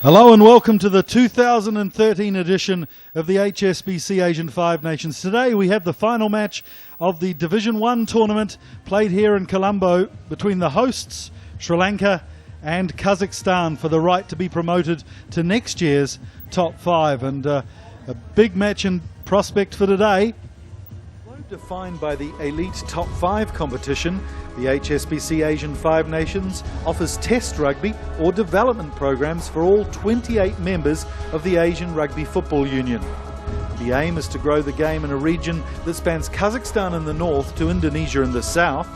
Hello and welcome to the 2013 edition of the HSBC Asian Five Nations. Today we have the final match of the Division 1 tournament played here in Colombo between the hosts, Sri Lanka and Kazakhstan, for the right to be promoted to next year's top five. And a big match in prospect for today. Defined by the Elite Top 5 competition, the HSBC Asian Five Nations offers test rugby or development programs for all 28 members of the Asian Rugby Football Union. The aim is to grow the game in a region that spans Kazakhstan in the north to Indonesia in the south,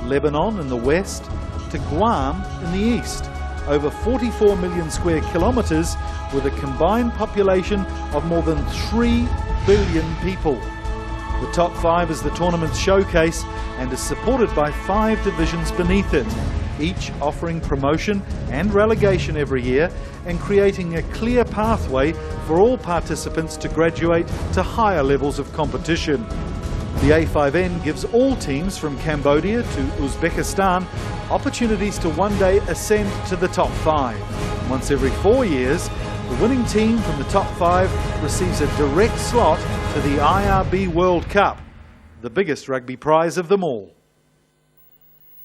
Lebanon in the west, to Guam in the east, over 44 million square kilometres with a combined population of more than 3 billion people. The top 5 is the tournament's showcase and is supported by 5 divisions beneath it, each offering promotion and relegation every year and creating a clear pathway for all participants to graduate to higher levels of competition. The A5N gives all teams from Cambodia to Uzbekistan opportunities to one day ascend to the top 5. Once every 4 years, the winning team from the top 5 receives a direct slot to the IRB World Cup, the biggest rugby prize of them all.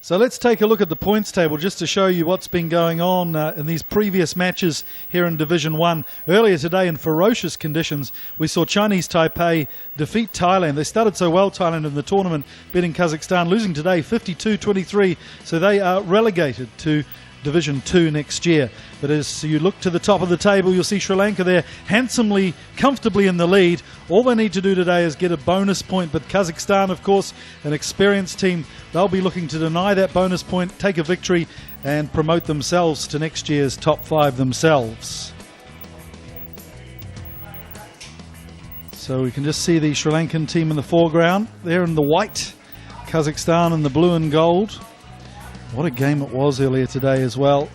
So let's take a look at the points table just to show you what's been going on in these previous matches here in Division 1. Earlier today, in ferocious conditions, we saw Chinese Taipei defeat Thailand. They started so well, Thailand, in the tournament, beating Kazakhstan, losing today 52-23, so they are relegated to Division 2 next year. But as you look to the top of the table, you'll see Sri Lanka there handsomely, comfortably in the lead. All they need to do today is get a bonus point, but Kazakhstan, of course, an experienced team, they'll be looking to deny that bonus point, take a victory and promote themselves to next year's top 5 themselves. So we can just see the Sri Lankan team in the foreground there in the white, Kazakhstan in the blue and gold. What a game it was earlier today as well.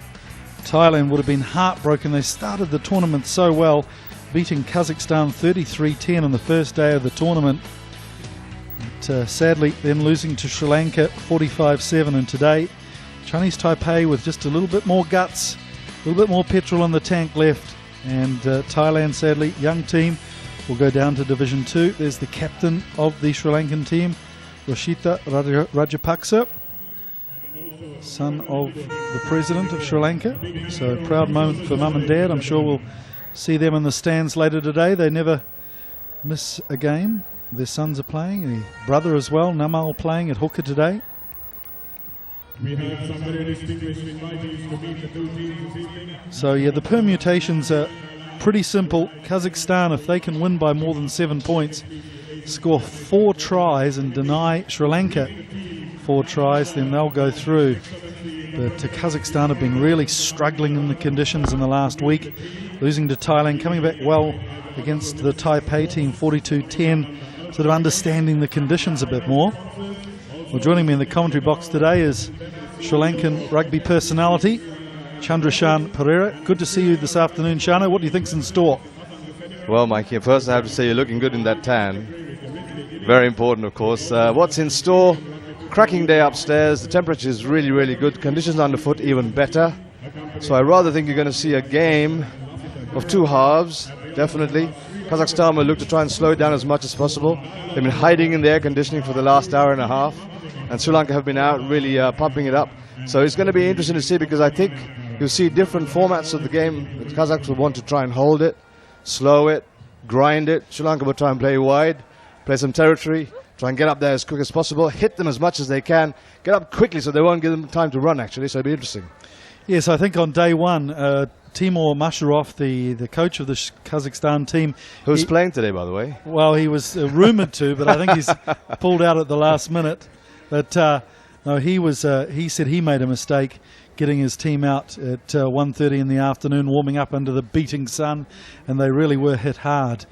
Thailand would have been heartbroken. They started the tournament so well, beating Kazakhstan 33-10 on the first day of the tournament. But, sadly, then losing to Sri Lanka 45-7. And today, Chinese Taipei with just a little bit more guts, a little bit more petrol in the tank left. And Thailand, sadly, young team, will go down to Division 2. There's the captain of the Sri Lankan team, Rashida Rajapaksa, son of the president of Sri Lanka. So a proud moment for mum and dad. I'm sure we'll see them in the stands later today. They never miss a game. Their sons are playing, and his brother as well, Namal, playing at hooker today. So yeah, the permutations are pretty simple. Kazakhstan, if they can win by more than 7 points, score 4 tries and deny Sri Lanka 4 tries, then they'll go through. But Kazakhstan have been really struggling in the conditions in the last week, losing to Thailand, coming back well against the Taipei team 42-10, sort of understanding the conditions a bit more. Well, joining me in the commentary box today is Sri Lankan rugby personality Chandrashan Pereira. Good to see you this afternoon, Shano. What do you think's in store? Well, Mikey, first I have to say you're looking good in that tan. Very important, of course. What's in store? Cracking day upstairs. The temperature is really, really good. Conditions underfoot even better. So I rather think you're going to see a game of 2 halves, definitely. Kazakhstan will look to try and slow it down as much as possible. They've been hiding in the air conditioning for the last hour and a half. And Sri Lanka have been out really pumping it up. So it's going to be interesting to see, because I think you'll see different formats of the game. The Kazakhs will want to try and hold it, slow it, grind it. Sri Lanka will try and play wide, play some territory, try and get up there as quick as possible, hit them as much as they can, get up quickly so they won't give them time to run, actually, so it'll be interesting. Yes, I think on day one, Timur Masharov, the coach of the Kazakhstan team... Who's playing today, by the way? Well, he was rumoured to, but I think he's pulled out at the last minute. But no, he said he made a mistake getting his team out at 1:30 in the afternoon, warming up under the beating sun, and they really were hit hard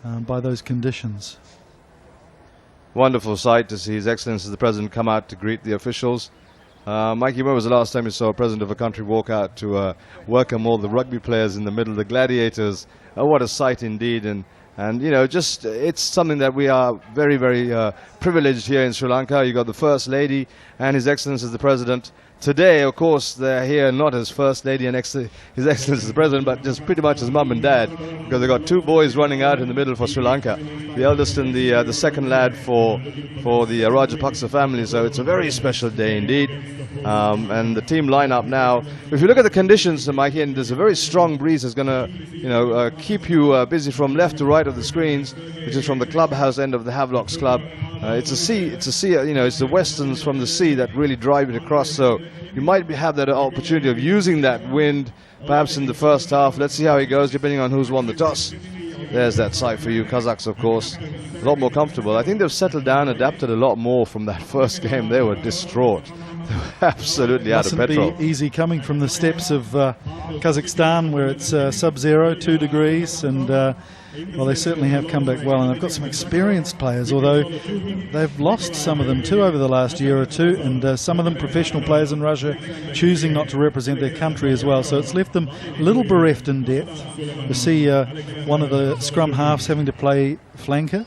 by those conditions. Wonderful sight to see His Excellency the President come out to greet the officials. Mikey, when was the last time you saw a president of a country walk out to welcome all the rugby players in the middle, the gladiators? What a sight indeed. And you know, just it's something that we are very, very privileged here in Sri Lanka. You got the First Lady and His Excellency the President today, of course, they're here not as First Lady and His Excellency the President, but just pretty much as Mum and Dad, because they've got two boys running out in the middle for Sri Lanka, the eldest and the second lad for the Rajapaksa family. So it's a very special day indeed. And the team lineup now. If you look at the conditions, Mikey, and there's a very strong breeze that's going to, keep you busy from left to right of the screens, which is from the clubhouse end of the Havelocks Club. It's a sea. It's the westerns from the sea that really drive it across. So you might have that opportunity of using that wind, perhaps in the first half. Let's see how it goes, depending on who's won the toss. There's that side for you, Kazakhs, of course. A lot more comfortable. I think they've settled down, adapted a lot more from that first game. They were distraught. They were absolutely out of petrol. Mustn't be easy coming from the steppes of Kazakhstan, where it's sub-zero, 2 degrees, and well, they certainly have come back well, and they've got some experienced players, although they've lost some of them too over the last year or two, and some of them professional players in Russia choosing not to represent their country as well. So it's left them a little bereft in depth. You see one of the scrum halves having to play flanker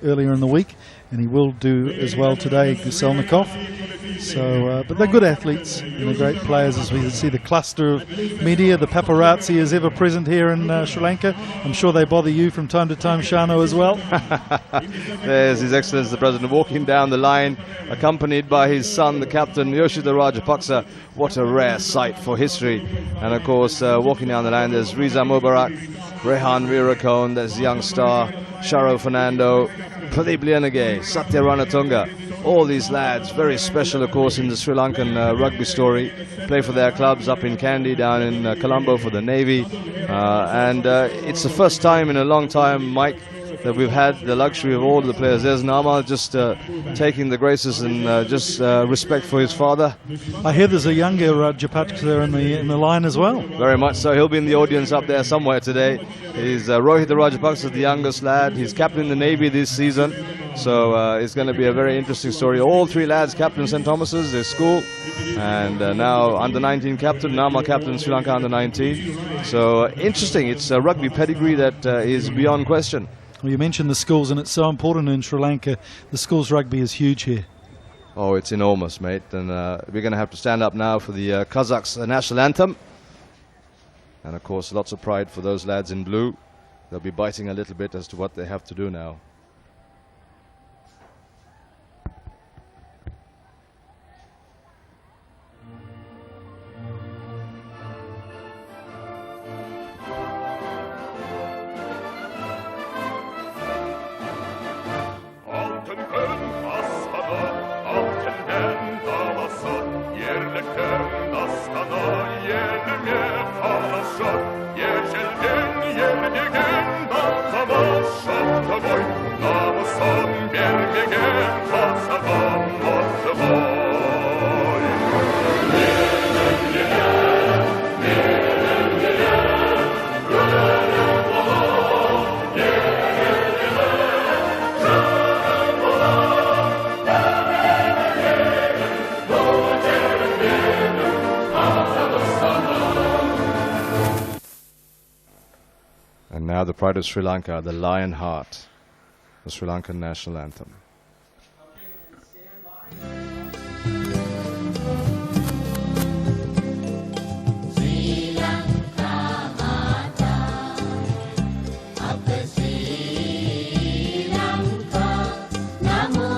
earlier in the week, and he will do as well today, Guselnikov. So, but they're good athletes and they're great players, as we see the cluster of media, the paparazzi is ever present here in Sri Lanka. I'm sure they bother you from time to time, Shano, as well. There's His Excellency the President walking down the line, accompanied by his son, the captain, Yoshida Rajapaksa. What a rare sight for history. And of course, walking down the line, there's Riza Mubarak, Rehan Virakone, there's the young star, Sharo Fernando, Pradeep Lianage, Satya Ranatunga. All these lads, very special, of course, in the Sri Lankan rugby story. Play for their clubs up in Kandy, down in Colombo for the Navy. And it's the first time in a long time, Mike, that we've had the luxury of all of the players. There's Nama just taking the graces and just respect for his father. I hear there's a younger Rajapaksa in the line as well. Very much so. He'll be in the audience up there somewhere today. He's Rohit Rajapaksa, the youngest lad. He's captain in the Navy this season. So it's going to be a very interesting story. All three lads captain St. Thomas's, their school. And now under-19 captain, Nama captain Sri Lanka under-19. So interesting. It's a rugby pedigree that is beyond question. Well, you mentioned the schools, and it's so important in Sri Lanka. The schools rugby is huge here. Oh, it's enormous, mate. And we're going to have to stand up now for the Kazakhs national anthem. And, of course, lots of pride for those lads in blue. They'll be biting a little bit as to what they have to do now. And now the pride of Sri Lanka, the Lion Heart, the Sri Lankan national anthem. Namo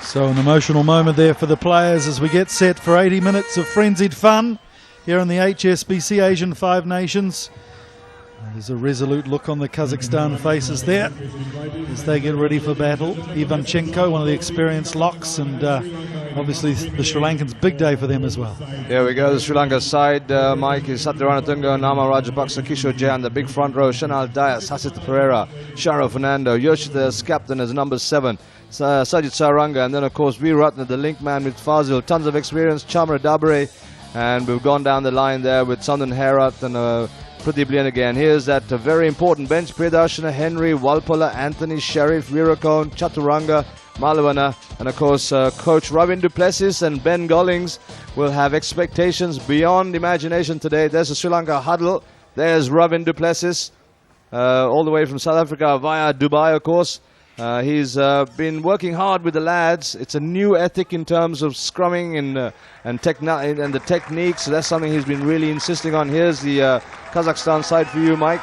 So an emotional moment there for the players as we get set for 80 minutes of frenzied fun here in the HSBC Asian Five Nations. There's a resolute look on the Kazakhstan faces there as they get ready for battle. Ivanchenko, one of the experienced locks, and obviously the Sri Lankans, big day for them as well. Here we go, the Sri Lanka side, Mike, is Satyaranatunga, Nama Rajapaksa, Kishore Jain, the big front row, Shanal Dias, Hasith Pereira, Sharo Fernando, Yoshida as captain as number 7, Sajid Saranga, and then of course Veeratna, the link man with Fazil, tons of experience, Chamra Dabare, and we've gone down the line there with Sandan Herat and Pradeep Lien again. Here's that very important bench. Priyadarshana, Henry, Walpala, Anthony, Sharif, Virakone, Chaturanga, Malavana, and of course coach Ravin Duplessis and Ben Gollings will have expectations beyond imagination today. There's the Sri Lanka huddle. There's Ravin Duplessis all the way from South Africa via Dubai, of course. He's been working hard with the lads. It's a new ethic in terms of scrumming and the techniques. So that's something he's been really insisting on. Here's the Kazakhstan side for you, Mike.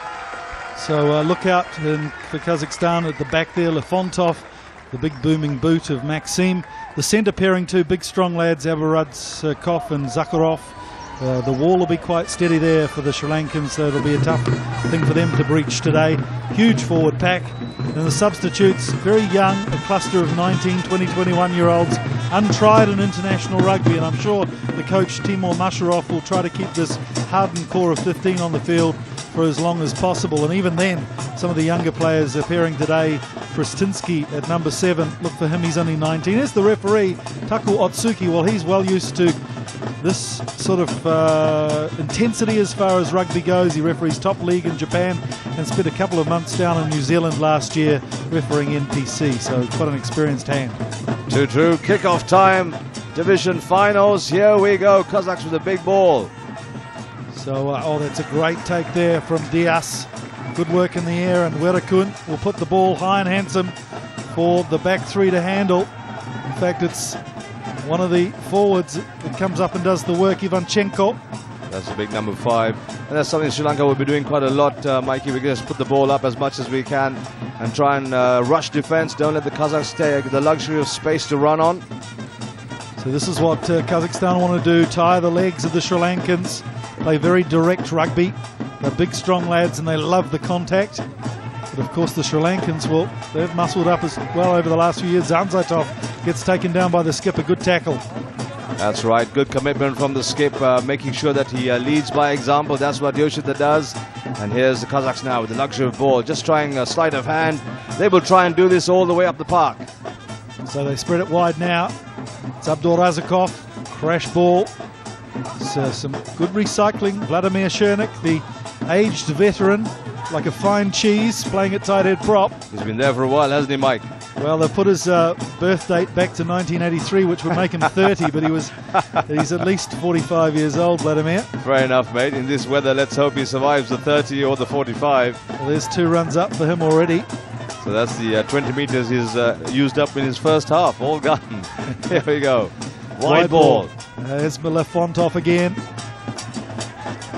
So look out for Kazakhstan at the back there. Lefontov, the big booming boot of Maxim. The centre pairing two big strong lads, Abaradskov and Zakharov. The wall will be quite steady there for the Sri Lankans, so it'll be a tough thing for them to breach today. Huge forward pack. And the substitutes, very young, a cluster of 19, 20, 21-year-olds, untried in international rugby, and I'm sure the coach Timur Masharov will try to keep this hardened core of 15 on the field for as long as possible. And even then, some of the younger players appearing today. Kristinsky at number 7, look for him, he's only 19. There's the referee, Taku Otsuki. Well, he's well used to this sort of intensity as far as rugby goes. He referees top league in Japan and spent a couple of months down in New Zealand last year refereeing NPC, so quite an experienced hand. 2-2, kickoff time, division finals. Here we go, Kazakhs with a big ball. So, that's a great take there from Dias. Good work in the air, and Werakun will put the ball high and handsome for the back three to handle. In fact, it's one of the forwards that comes up and does the work, Ivanchenko. That's a big number 5. And that's something Sri Lanka will be doing quite a lot, Mikey. We're going to put the ball up as much as we can and try and rush defense. Don't let the Kazakhs take the luxury of space to run on. So this is what Kazakhstan want to do, tire the legs of the Sri Lankans, play very direct rugby. They're big, strong lads, and they love the contact. But of course, the Sri Lankans, well, they've muscled up as well over the last few years. Zanzaitov gets taken down by the skipper. Good tackle. That's right. Good commitment from the skip, making sure that he leads by example. That's what Yoshida does. And here's the Kazakhs now with the luxury of ball. Just trying a sleight of hand. They will try and do this all the way up the park. So they spread it wide now. It's Abdul Razakov. Crash ball. It's, some good recycling. Vladimir Chernik, the aged veteran, like a fine cheese, playing at tight head prop. He's been there for a while, hasn't he, Mike? Well, they've put his birth date back to 1983, which would make him 30, but he's at least 45 years old, Vladimir. Fair enough, mate. In this weather, let's hope he survives the 30 or the 45. Well, there's 2 runs up for him already. So that's the 20 meters he's used up in his first half, all gone. Here we go. Wide ball. There's Lefontov again.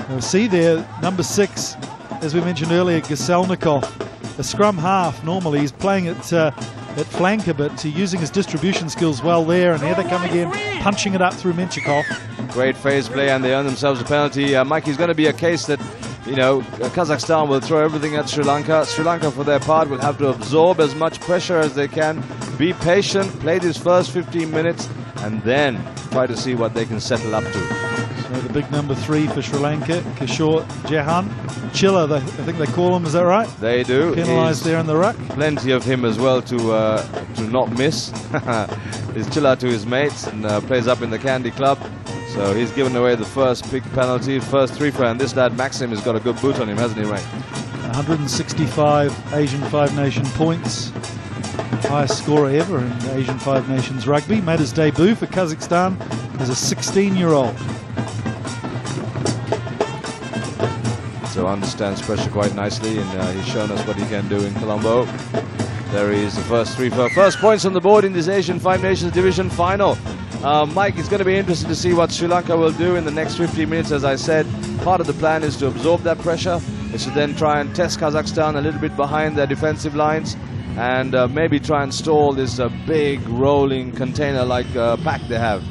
Now see there, number 6, as we mentioned earlier, Gaselnikov, a scrum half. Normally he's playing at flanker, but using his distribution skills well there. And here they come again, punching it up through Menchikov. Great phase play, and they earn themselves a penalty. Mikey's going to be a case that, you know, Kazakhstan will throw everything at Sri Lanka. Sri Lanka, for their part, will have to absorb as much pressure as they can. Be patient, play these first 15 minutes, and then try to see what they can settle up to. So the big number 3 for Sri Lanka, Kishore Jahan. Chiller, I think they call him, is that right? They do. Penalised there in the ruck. Plenty of him as well to not miss. He's Chiller to his mates and plays up in the Candy Club. So he's given away the first big penalty, first 3 for him. And this lad Maxim has got a good boot on him, hasn't he, Ray? 165 Asian Five Nation points. Highest scorer ever in Asian Five Nations rugby. Made his debut for Kazakhstan as a 16-year-old. So understands pressure quite nicely, and he's shown us what he can do in Colombo. There he is, the first 3 for first points on the board in this Asian Five Nations Division final. Mike, it's going to be interesting to see what Sri Lanka will do in the next 15 minutes. As I said, part of the plan is to absorb that pressure. Is to then try and test Kazakhstan a little bit behind their defensive lines. and maybe try and stall this big rolling container-like pack they have.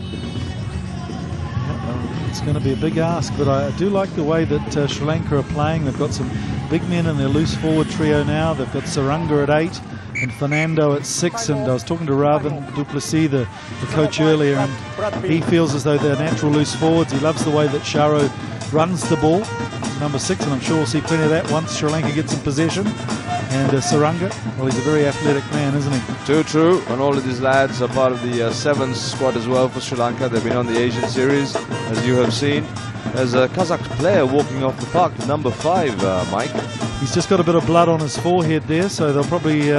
It's going to be a big ask, but I do like the way that Sri Lanka are playing. They've got some big men in their loose forward trio now. They've got Saranga at 8 and Fernando at 6. And I was talking to Ravan Duplessis, the coach, earlier, and he feels as though they're natural loose forwards. He loves the way that Sharo runs the ball, number 6, and I'm sure we'll see plenty of that once Sri Lanka gets in possession. And Saranga, well, he's a very athletic man, isn't he? Too true, and all of these lads are part of the Sevens squad as well for Sri Lanka. They've been on the Asian series, as you have seen. There's a Kazakh player walking off the park, number 5, Mike. He's just got a bit of blood on his forehead there, so they'll probably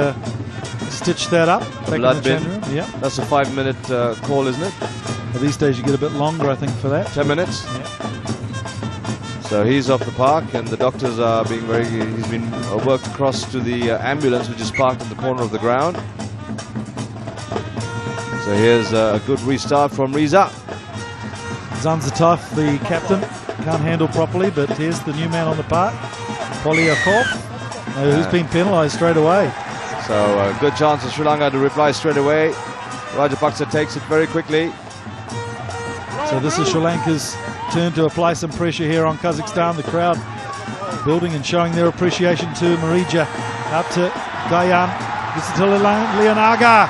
stitch that up. Blood bin. Yeah. That's a 5-minute call, isn't it? Well, these days you get a bit longer, I think, for that. 10 minutes? Yeah. So he's off the park, and the doctors are being very... He's been worked across to the ambulance, which is parked in the corner of the ground. So here's a good restart from Riza. Zanzatov, the captain, can't handle properly, but here's the new man on the park, Polyakov, who's been penalised straight away. So good chance for Sri Lanka to reply straight away. Rajapaksa takes it very quickly. So this is Sri Lanka's turn to apply some pressure here on Kazakhstan. The crowd building and showing their appreciation to Marija. Out to Gayan. This is to Leonaga.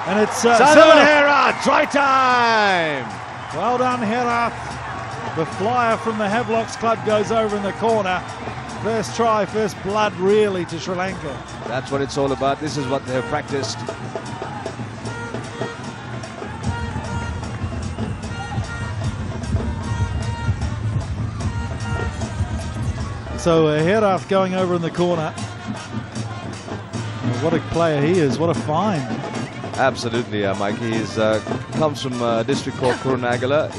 And it's Herath, try time! Well done, Herath. The flyer from the Havelocks club goes over in the corner. First try, first blood really to Sri Lanka. That's what it's all about. This is what they have practiced. So Herath going over in the corner. What a player he is, what a find. Absolutely, Mike. He's comes from a district called Kurunagala.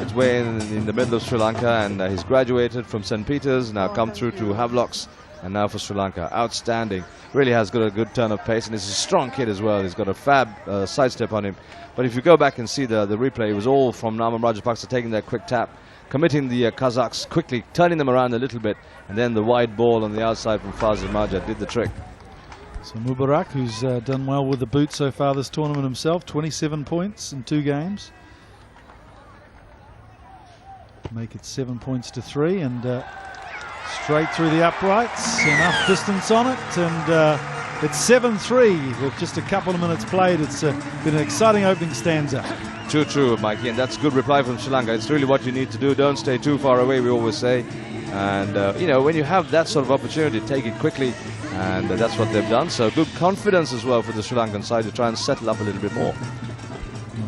It's way in the middle of Sri Lanka, and he's graduated from St. Peter's, now come through to Havelocks, and now for Sri Lanka. Outstanding. Really has got a good turn of pace, and he's a strong kid as well. He's got a fab sidestep on him. But if you go back and see the replay, it was all from Naman Rajapaksa taking that quick tap, committing the Kazakhs quickly, turning them around a little bit, and then the wide ball on the outside from Fazil Majid did the trick. So Mubarak, who's done well with the boot so far this tournament himself, 27 points in 2 games. Make it 7 points to 3, and straight through the uprights, enough distance on it, and it's 7-3 with just a couple of minutes played. It's been an exciting opening stanza. True, Mikey, and that's good reply from Sri Lanka. It's really what you need to do. Don't stay too far away, we always say. And, you know, when you have that sort of opportunity, take it quickly, and that's what they've done. So good confidence as well for the Sri Lankan side to try and settle up a little bit more.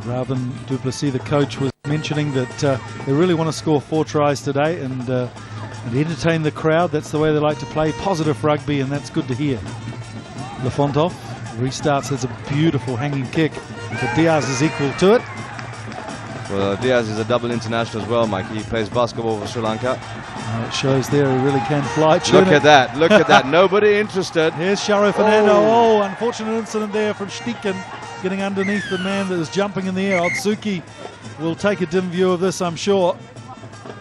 Ravan Duplessis, the coach, was mentioning that they really want to score 4 tries today and entertain the crowd. That's the way they like to play positive rugby, and that's good to hear. Lefontov restarts. There's a beautiful hanging kick, but Diaz is equal to it. Well, Diaz is a double international as well, Mike. He plays basketball for Sri Lanka. It shows there he really can fly. Look at that, look at that. Nobody interested. Here's Sharo Fernando. Oh, unfortunate incident there from Stiken, getting underneath the man that was jumping in the air. Otsuki will take a dim view of this, I'm sure.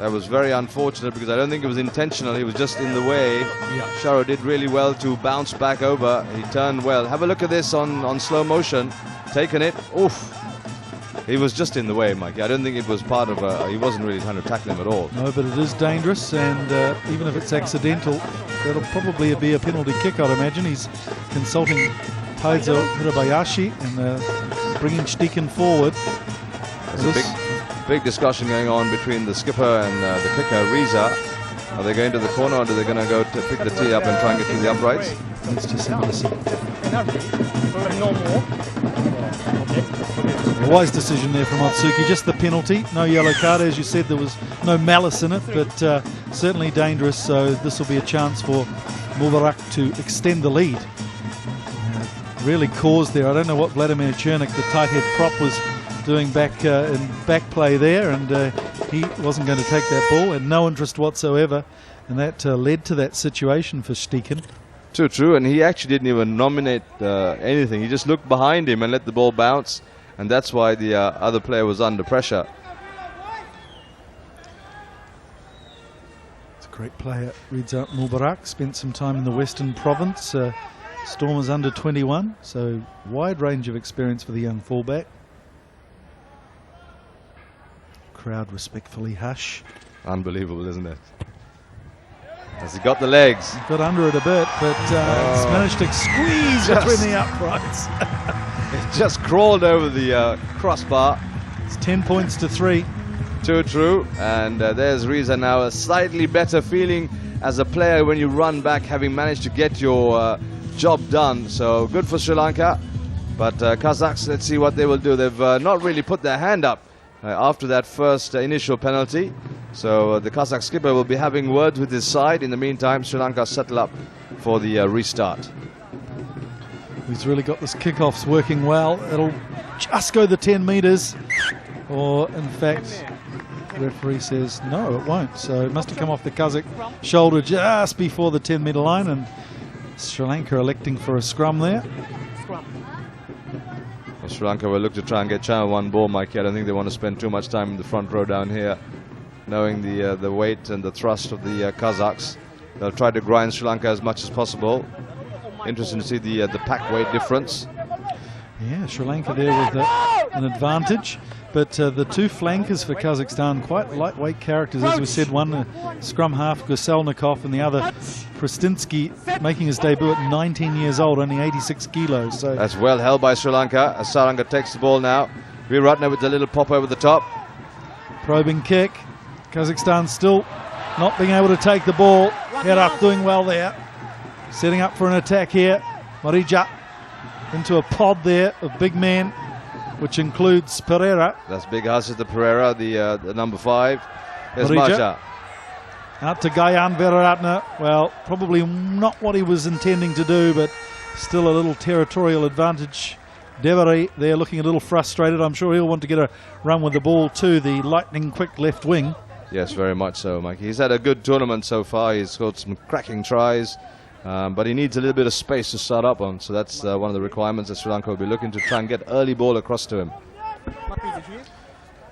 That was very unfortunate because I don't think it was intentional. He was just in the way. Yeah. Sharo did really well to bounce back over. He turned well. Have a look at this on slow motion. Taken it. Oof. He was just in the way, Mike. I don't think it was part of he wasn't really trying to tackle him at all. No, but it is dangerous, and even if it's accidental, that'll probably be a penalty kick, I'd imagine. He's consulting Taizo Hirabayashi and bringing Stiken forward. There's a big discussion going on between the skipper and the kicker, Riza. Are they going to the corner, or are they going to go to pick the tee up and try and get to the uprights? Let's just have a listen. A wise decision there from Otsuki. Just the penalty, no yellow card. As you said, there was no malice in it, but certainly dangerous. So this will be a chance for Mubarak to extend the lead. Really caused there. I don't know what Vladimir Chernik, the tight head prop, was doing back in back play there, and he wasn't going to take that ball, and no interest whatsoever, and that led to that situation for Stiken. True, and he actually didn't even nominate anything. He just looked behind him and let the ball bounce, and that's why the other player was under pressure. It's a great player. Reads out Mubarak. Spent some time in the Western Province. Stormers under 21, so wide range of experience for the young fullback. Crowd respectfully hush. Unbelievable, isn't it? Has he got the legs? He got under it a bit, but it's managed to squeeze between the uprights. It just crawled over the crossbar. It's 10 points to 3. Too true. And there's Riza now, a slightly better feeling as a player when you run back, having managed to get your job done. So good for Sri Lanka. But Kazakhs, let's see what they will do. They've not really put their hand up after that first initial penalty. So the Kazakh skipper will be having words with his side. In the meantime, Sri Lanka settle up for the restart. He's really got this kickoffs working well. It'll just go the 10 metres. Or, in fact, the referee says no, it won't. So it must have come off the Kazakh shoulder just before the 10-metre line. And Sri Lanka electing for a scrum there. Well, Sri Lanka will look to try and get Channel 1 ball, Mikey. I don't think they want to spend too much time in the front row down here, knowing the weight and the thrust of the Kazakhs. They'll try to grind Sri Lanka as much as possible. Interesting to see the pack weight difference. Yeah, Sri Lanka there with an advantage. But the two flankers for Kazakhstan, quite lightweight characters, as we said. One scrum half, Goselnikov, and the other, Kristinsky, making his debut at 19 years old, only 86 kilos. So that's well held by Sri Lanka. As Saranga takes the ball now. Viratna with the little pop over the top. Probing kick. Kazakhstan still not being able to take the ball. Herat doing well there. Setting up for an attack here. Marija into a pod there of big men, which includes Pereira. That's big Hassan the Pereira, the number 5. Here's Marija. Marja. Out to Gayan Viratna. Well, probably not what he was intending to do, but still a little territorial advantage. Devery there looking a little frustrated. I'm sure he'll want to get a run with the ball too, the lightning quick left wing. Yes, very much so, Mike. He's had a good tournament so far. He's scored some cracking tries. But he needs a little bit of space to start up on, so that's one of the requirements that Sri Lanka will be looking to try and get early ball across to him.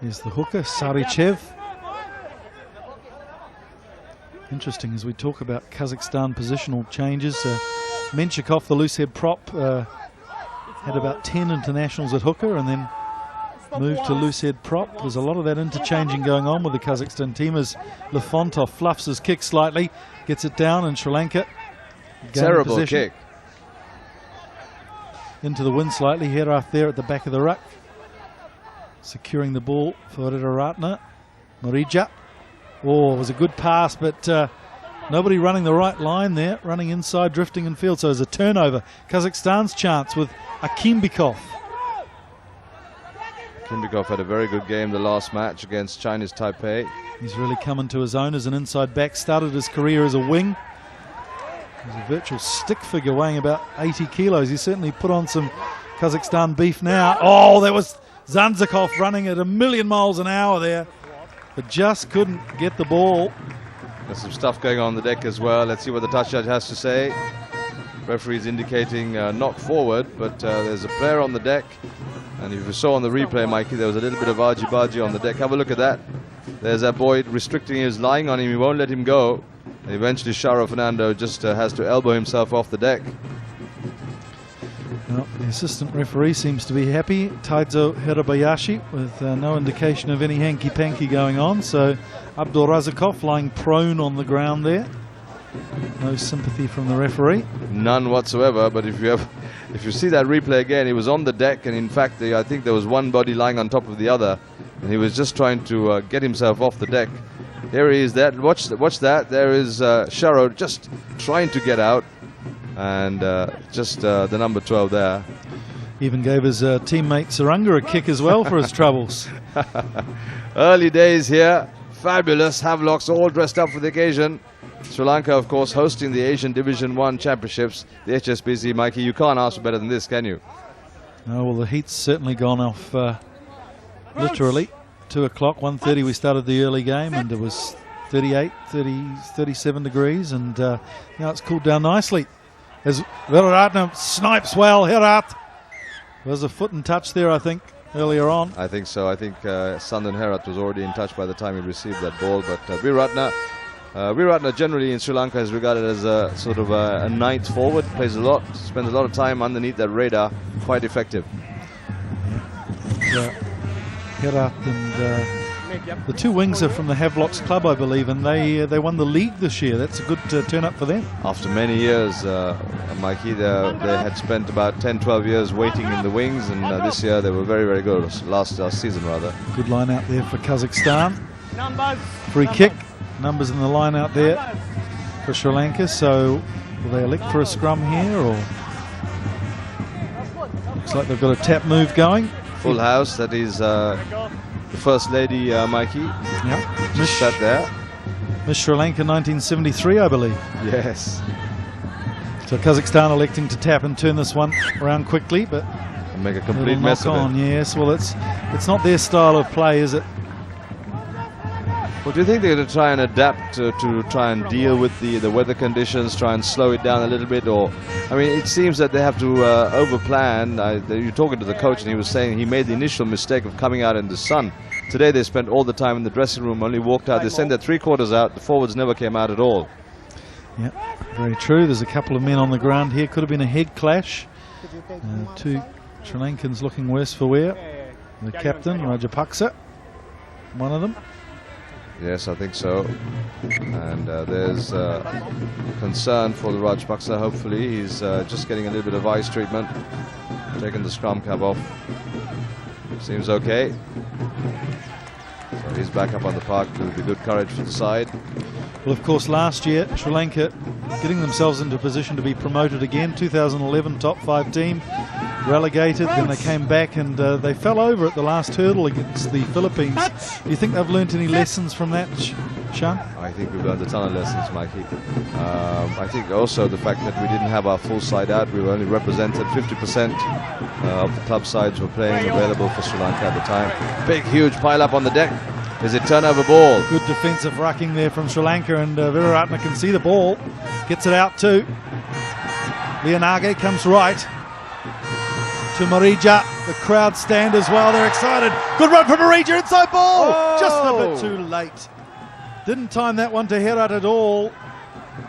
Here's the hooker, Sarichev. Interesting as we talk about Kazakhstan positional changes. Menchikov, the loose head prop, had about 10 internationals at hooker and then moved to loose head prop. There's a lot of that interchanging going on with the Kazakhstan team as Lefontov fluffs his kick slightly, gets it down, and Sri Lanka terrible kick into the wind slightly. Herat there at the back of the ruck, securing the ball for Viratna. Marija. Oh, it was a good pass, but nobody running the right line there, running inside, drifting in field. So it's a turnover. Kazakhstan's chance with Akimbikov. Akimbikov had a very good game the last match against Chinese Taipei. He's really come into his own as an inside back. Started his career as a wing. He's a virtual stick figure weighing about 80 kilos. He's certainly put on some Kazakhstan beef now. Oh, there was Zanzakov running at 1,000,000 miles an hour there, but just couldn't get the ball. There's some stuff going on the deck as well. Let's see what the touch judge has to say. Referee's indicating knock forward, but there's a player on the deck. And if you saw on the replay, Mikey, there was a little bit of argy-bargy on the deck. Have a look at that. There's that boy restricting him. He's lying on him. He won't let him go. And eventually, Sharo Fernando just has to elbow himself off the deck. Well, the assistant referee seems to be happy. Taizo Hirabayashi with no indication of any hanky-panky going on. So Abdul Razakov lying prone on the ground there. No sympathy from the referee. None whatsoever. But if you see that replay again, he was on the deck, and in fact, I think there was one body lying on top of the other, and he was just trying to get himself off the deck. Here he is. Watch that. There is Sharo just trying to get out, and just the number 12 there. Even gave his teammate Saranga a kick as well for his troubles. Early days here. Fabulous. Havelocks all dressed up for the occasion. Sri Lanka, of course, hosting the Asian Division 1 Championships, the HSBC. Mikey, you can't ask for better than this, can you? No, well, the heat's certainly gone off literally. 2 o'clock, 1:30 we started the early game, and it was 38, 30, 37 degrees, and now it's cooled down nicely. As Viratna snipes well, Herat. There's a foot and touch there, I think, earlier on. I think so. I think Sandan Herat was already in touch by the time he received that ball, but Viratna Viratna generally in Sri Lanka is regarded as a sort of a ninth forward, plays a lot, spends a lot of time underneath that radar, quite effective. Herat and the two wings are from the Havelocks club, I believe, and they won the league this year. That's a good turn up for them. After many years, Mikey, they had spent about 10-12 years waiting in the wings, and this year they were very, very good, last season rather. Good line out there for Kazakhstan. Free kick. Numbers in the line out there for Sri Lanka. So will they elect for a scrum here, or looks like they've got a tap move going? Full house. That is the First Lady, Mikey. Yep. Just sat there. Miss Sri Lanka 1973, I believe. Yes. So Kazakhstan electing to tap and turn this one around quickly, but and make a complete mess of it. Yes, well, it's not their style of play, is it? Well, do you think they're going to try and adapt to try and deal with the weather conditions, try and slow it down a little bit? Or, I mean, it seems that they have to overplan. You're talking to the coach, and he was saying he made the initial mistake of coming out in the sun. Today they spent all the time in the dressing room, only walked out. They sent their three-quarters out. The forwards never came out at all. Yeah, very true. There's a couple of men on the ground here. Could have been a head clash. Two Sri Lankans looking worse for wear. The captain, Rajapaksa, one of them. Yes, I think so. And there's concern for the Rajapaksa. Hopefully he's just getting a little bit of ice treatment, taking the scrum cap off. Seems okay. So he's back up on the park with the good courage for the side. Well, of course, last year Sri Lanka getting themselves into a position to be promoted again. 2011 top 5 team, relegated, then they came back and they fell over at the last hurdle against the Philippines. Do you think they've learnt any lessons from that, Sean? I think we've learned a ton of lessons, Mikey. I think also the fact that we didn't have our full side out, we were only represented 50% of the club sides were playing available for Sri Lanka at the time. Big, huge pile up on the deck. Is it turnover ball? Good defensive rucking there from Sri Lanka, and Viratna can see the ball. Gets it out too. Leonage comes right to Marija. The crowd stand as well. They're excited. Good run from Marija. Inside ball. Oh! Just a bit too late. Didn't time that one to Herat at all.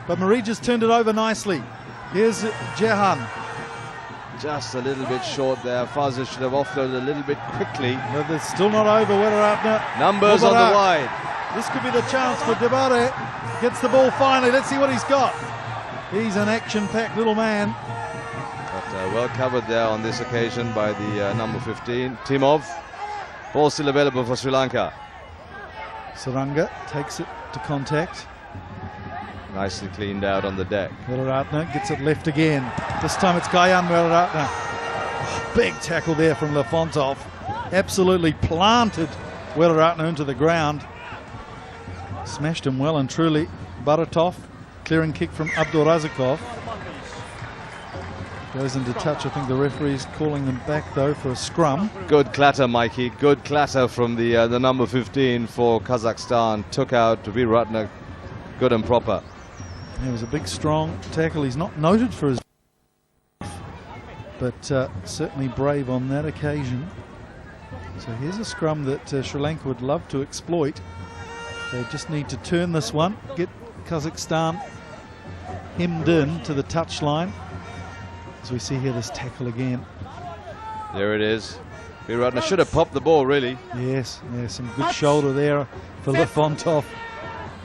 But Marija's turned it over nicely. Here's Jehan. Just a little bit short there. Fazil should have offloaded a little bit quickly. But it's still not over. Viratna. Numbers on the wide. This could be the chance for Debare. Gets the ball finally. Let's see what he's got. He's an action-packed little man. But well covered there on this occasion by the number 15, Timov. Ball still available for Sri Lanka. Saranga takes it to contact. Nicely cleaned out on the deck. Viratna gets it left again. This time it's Gayan Viratna. Big tackle there from Lefontov. Absolutely planted Viratna into the ground. Smashed him well and truly. Baratov, clearing kick from Abdul Razakov. Goes into touch. I think the referee's calling them back though for a scrum. Good clatter, Mikey. Good clatter from the number 15 for Kazakhstan. Took out Viratna good and proper. It was a big, strong tackle. He's not noted for his, but certainly brave on that occasion. So here's a scrum that Sri Lanka would love to exploit. They just need to turn this one, get Kazakhstan hemmed in to the touchline. As we see here, this tackle again. There it is. Viratna should have popped the ball, really. Yes, some good shoulder there for Lefontov.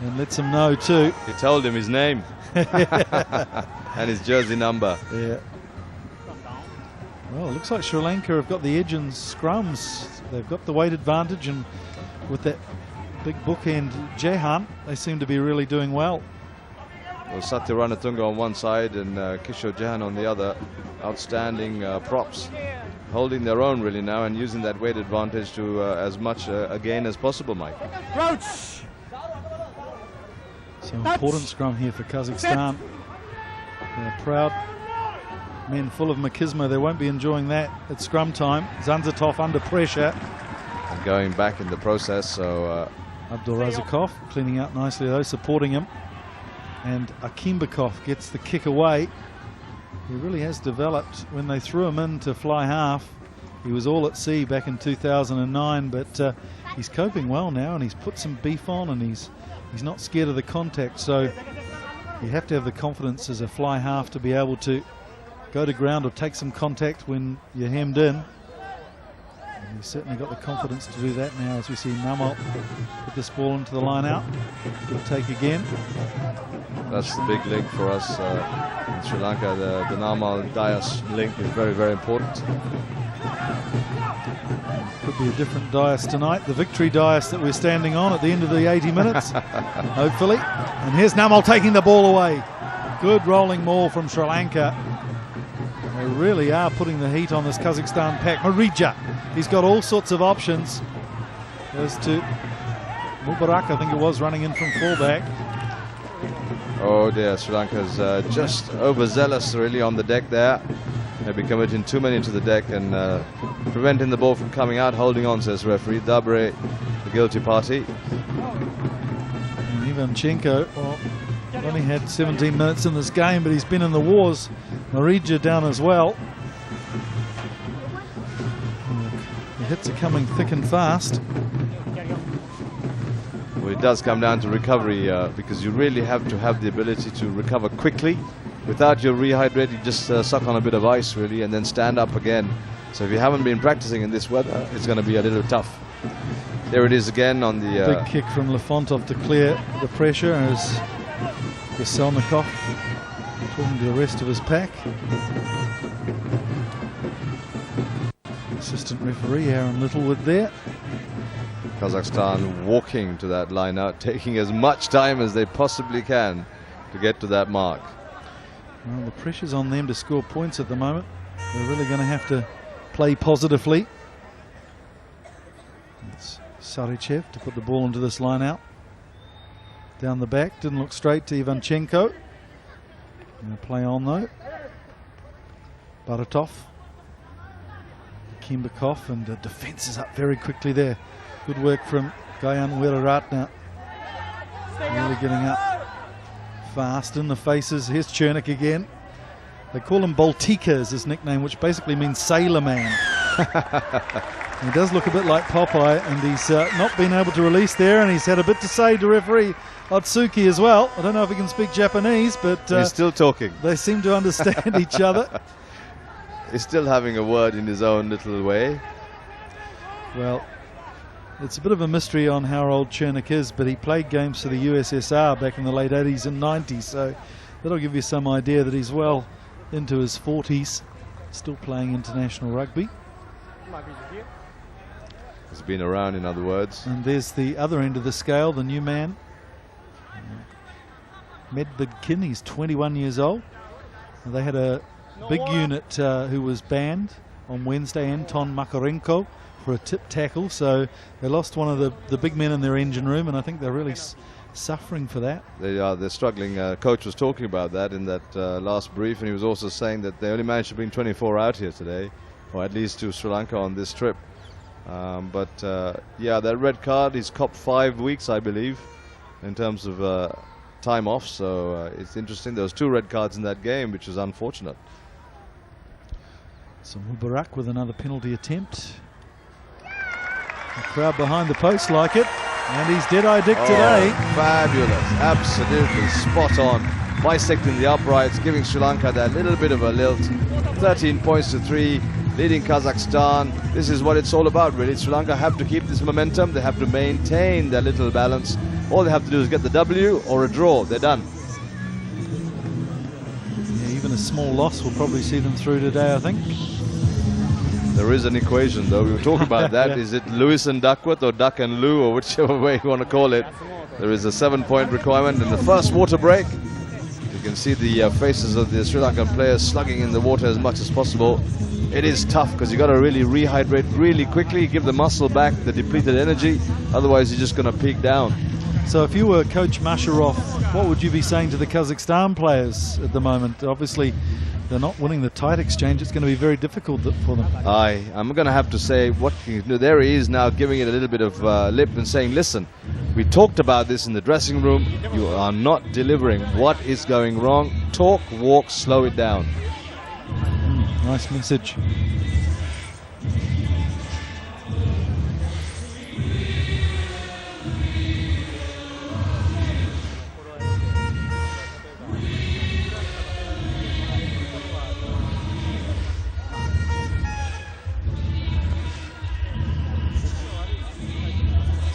And lets him know too. He told him his name and his jersey number. Yeah. Well, it looks like Sri Lanka have got the edge in scrums. They've got the weight advantage, and with that big bookend Jehan, they seem to be really doing well. Well, Satya Ranatunga on one side and Kishore Jehan on the other. Outstanding props. Holding their own really now and using that weight advantage to as much again as possible, Mike. Roach. So important scrum here for Kazakhstan. They're proud men full of machismo. They won't be enjoying that at scrum time. Zanzatov under pressure. And going back in the process, so... Abdul Razakov cleaning out nicely though, supporting him. And Akimbakov gets the kick away. He really has developed. When they threw him in to fly half, he was all at sea back in 2009, but he's coping well now, and he's put some beef on, and he's not scared of the contact. So you have to have the confidence as a fly half to be able to go to ground or take some contact when you're hemmed in. And he's certainly got the confidence to do that now, as we see Namal put this ball into the line out. Good take again. That's the big link for us in Sri Lanka. The Namal Dias link is very, very important. Could be a different Dias tonight. The victory Dias that we're standing on at the end of the 80 minutes, hopefully. And here's Namal taking the ball away. Good rolling maul from Sri Lanka. They really are putting the heat on this Kazakhstan pack. Marija, he's got all sorts of options. As to Mubarak, I think it was, running in from fullback. Oh dear, Sri Lanka's just overzealous really on the deck there. Maybe committing too many to the deck and preventing the ball from coming out. Holding on, says referee. Dabre, the guilty party. And Ivanchenko, well, only had 17 minutes in this game, but he's been in the wars. Marija down as well. The hits are coming thick and fast. Well, it does come down to recovery because you really have to have the ability to recover quickly. Without your rehydrate, you just suck on a bit of ice really and then stand up again. So if you haven't been practicing in this weather, it's going to be a little tough. There it is again on the... big kick from Lefontov to clear the pressure as Veselnikov talking to the rest of his pack. Assistant referee Aaron Littlewood there. Kazakhstan walking to that line out, taking as much time as they possibly can to get to that mark. Well, the pressure's on them to score points at the moment. They're really going to have to play positively. It's Sarichev to put the ball into this line out. Down the back, didn't look straight to Ivanchenko. Going to play on though. Baratov. Kimbakov, and the defence is up very quickly there. Good work from Gayan Wiraratna. Really getting up fast in the faces. Here's Chernik again. They call him Baltika as his nickname, which basically means sailor man. He does look a bit like Popeye, and he's not been able to release there, and he's had a bit to say to referee Otsuki as well. I don't know if he can speak Japanese, but he's still talking. They seem to understand each other. He's still having a word in his own little way. Well, it's a bit of a mystery on how old Chernik is, but he played games for the USSR back in the late 80s and 90s, so that'll give you some idea that he's well into his 40s, still playing international rugby. He's been around, in other words. And there's the other end of the scale, the new man, Medvedkin. He's 21 years old. They had a big unit who was banned on Wednesday, Anton Makarenko, for a tip tackle, so they lost one of the big men in their engine room, and I think they're really suffering for that. They're struggling. Coach was talking about that in that last brief, and he was also saying that they only managed to bring 24 out here today, or at least to Sri Lanka on this trip. Yeah, that red card, he's copped 5 weeks, I believe, in terms of time off, so it's interesting. There was 2 red cards in that game, which is unfortunate. So Mubarak with another penalty attempt. The crowd behind the post like it, and he's dead-eye Dick today. Fabulous, absolutely spot on. Bisecting the uprights, giving Sri Lanka that little bit of a lilt. 13 points to 3, leading Kazakhstan. This is what it's all about, really. Sri Lanka have to keep this momentum. They have to maintain their little balance. All they have to do is get the W or a draw. They're done. Yeah, even a small loss will probably see them through today, I think. There is an equation, though. We were talking about that. Yeah. Is it Lewis and Duckworth or Duck and Lou, or whichever way you want to call it? There is a 7-point requirement in the first water break. You can see the faces of the Sri Lankan players slugging in the water as much as possible. It is tough because you got to really rehydrate really quickly, give the muscle back the depleted energy. Otherwise, you're just going to peak down. So if you were Coach Masharov, what would you be saying to the Kazakhstan players at the moment? Obviously, they're not winning the tight exchange. It's going to be very difficult for them. I'm going to have to say, what can you do? There he is now giving it a little bit of lip and saying, listen, we talked about this in the dressing room. You are not delivering. What is going wrong? Talk, walk, slow it down. Nice message.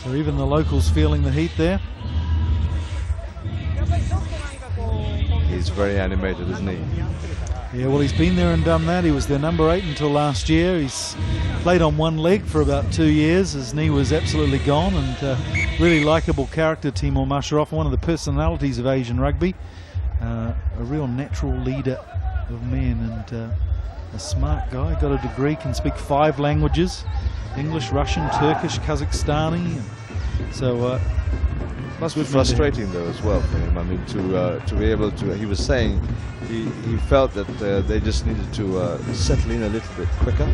So even the locals feeling the heat there. He's very animated, isn't he? Yeah, well, he's been there and done that. He was their number 8 until last year. He's played on one leg for about 2 years. His knee was absolutely gone, and really likeable character, Timur Masharov, one of the personalities of Asian rugby. A real natural leader of men, and a smart guy. Got a degree, can speak 5 languages: English, Russian, Turkish, Kazakhstani. So must be frustrating though as well for him. I mean, to be able to, he was saying he felt that they just needed to settle in a little bit quicker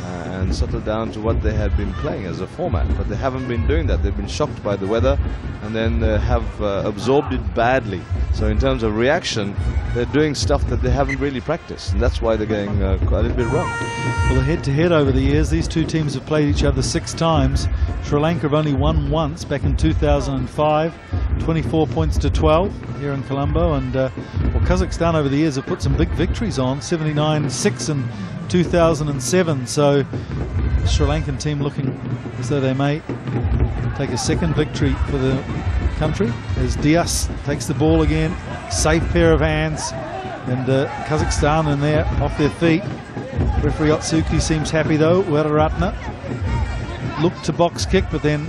and settle down to what they had been playing as a format, but they haven't been doing that. They've been shocked by the weather and then have absorbed it badly. So in terms of reaction, they're doing stuff that they haven't really practiced, and that's why they're getting quite a little bit wrong. Well, head-to-head over the years, these two teams have played each other 6 times. Sri Lanka have only won once, back in 2005, 24 points to 12 here in Colombo, and well, Kazakhstan over the years have put some big victories on, 79-6 in 2007. So the Sri Lankan team looking as though they may take a second victory for the country as Dias takes the ball again. Safe pair of hands, and Kazakhstan in there off their feet. Referee Otsuki seems happy though. Weeraratne looked to box kick, but then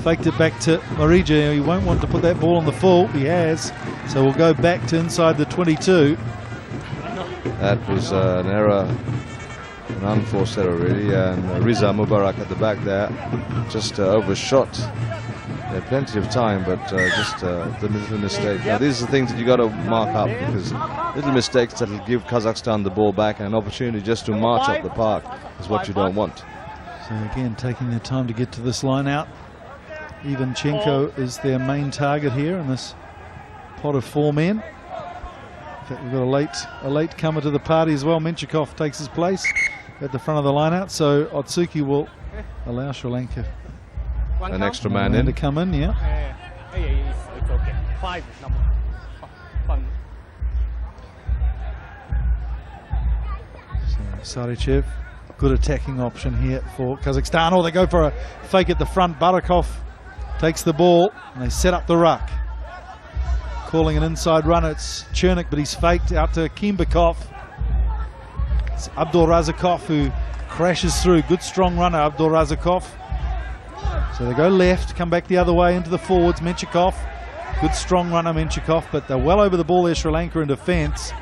faked it back to Marija. He won't want to put that ball on the full. He has, so we'll go back to inside the 22. That was an error, an unforced error really, and Riza Mubarak at the back there just overshot. They had plenty of time, but just the little mistake. Now these are the things that you got to mark up, because little mistakes that will give Kazakhstan the ball back, and an opportunity just to march up the park is what you don't want. So again, taking their time to get to this line out. Ivanchenko is their main target here in this pot of 4 men. In fact, we've got a late comer to the party as well. Menchikov takes his place at the front of the line out, so Otsuki will allow Sri Lanka an extra man in to come in. Yeah. It's okay. 5 number. So Sarichev, good attacking option here for Kazakhstan. Oh, they go for a fake at the front. Barakov takes the ball and they set up the ruck. Calling an inside run, it's Chernik, but he's faked out to Kimbakov. It's Abdul Razakov who crashes through. Good strong runner, Abdul Razakov. So they go left, come back the other way into the forwards. Menchikov, good strong runner Menchikov, but they're well over the ball there, Sri Lanka in defence.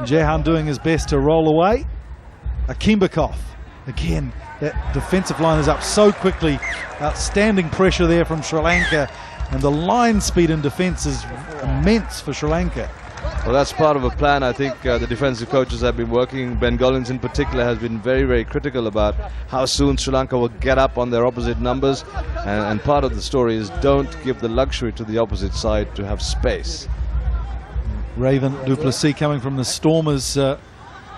Jehan doing his best to roll away. Kimbakov, again, that defensive line is up so quickly. Outstanding pressure there from Sri Lanka, and the line speed in defence is immense for Sri Lanka. Well, that's part of a plan. I think the defensive coaches have been working. Ben Gollins in particular has been very, very critical about how soon Sri Lanka will get up on their opposite numbers. And part of the story is don't give the luxury to the opposite side to have space. Raven Duplessis coming from the Stormers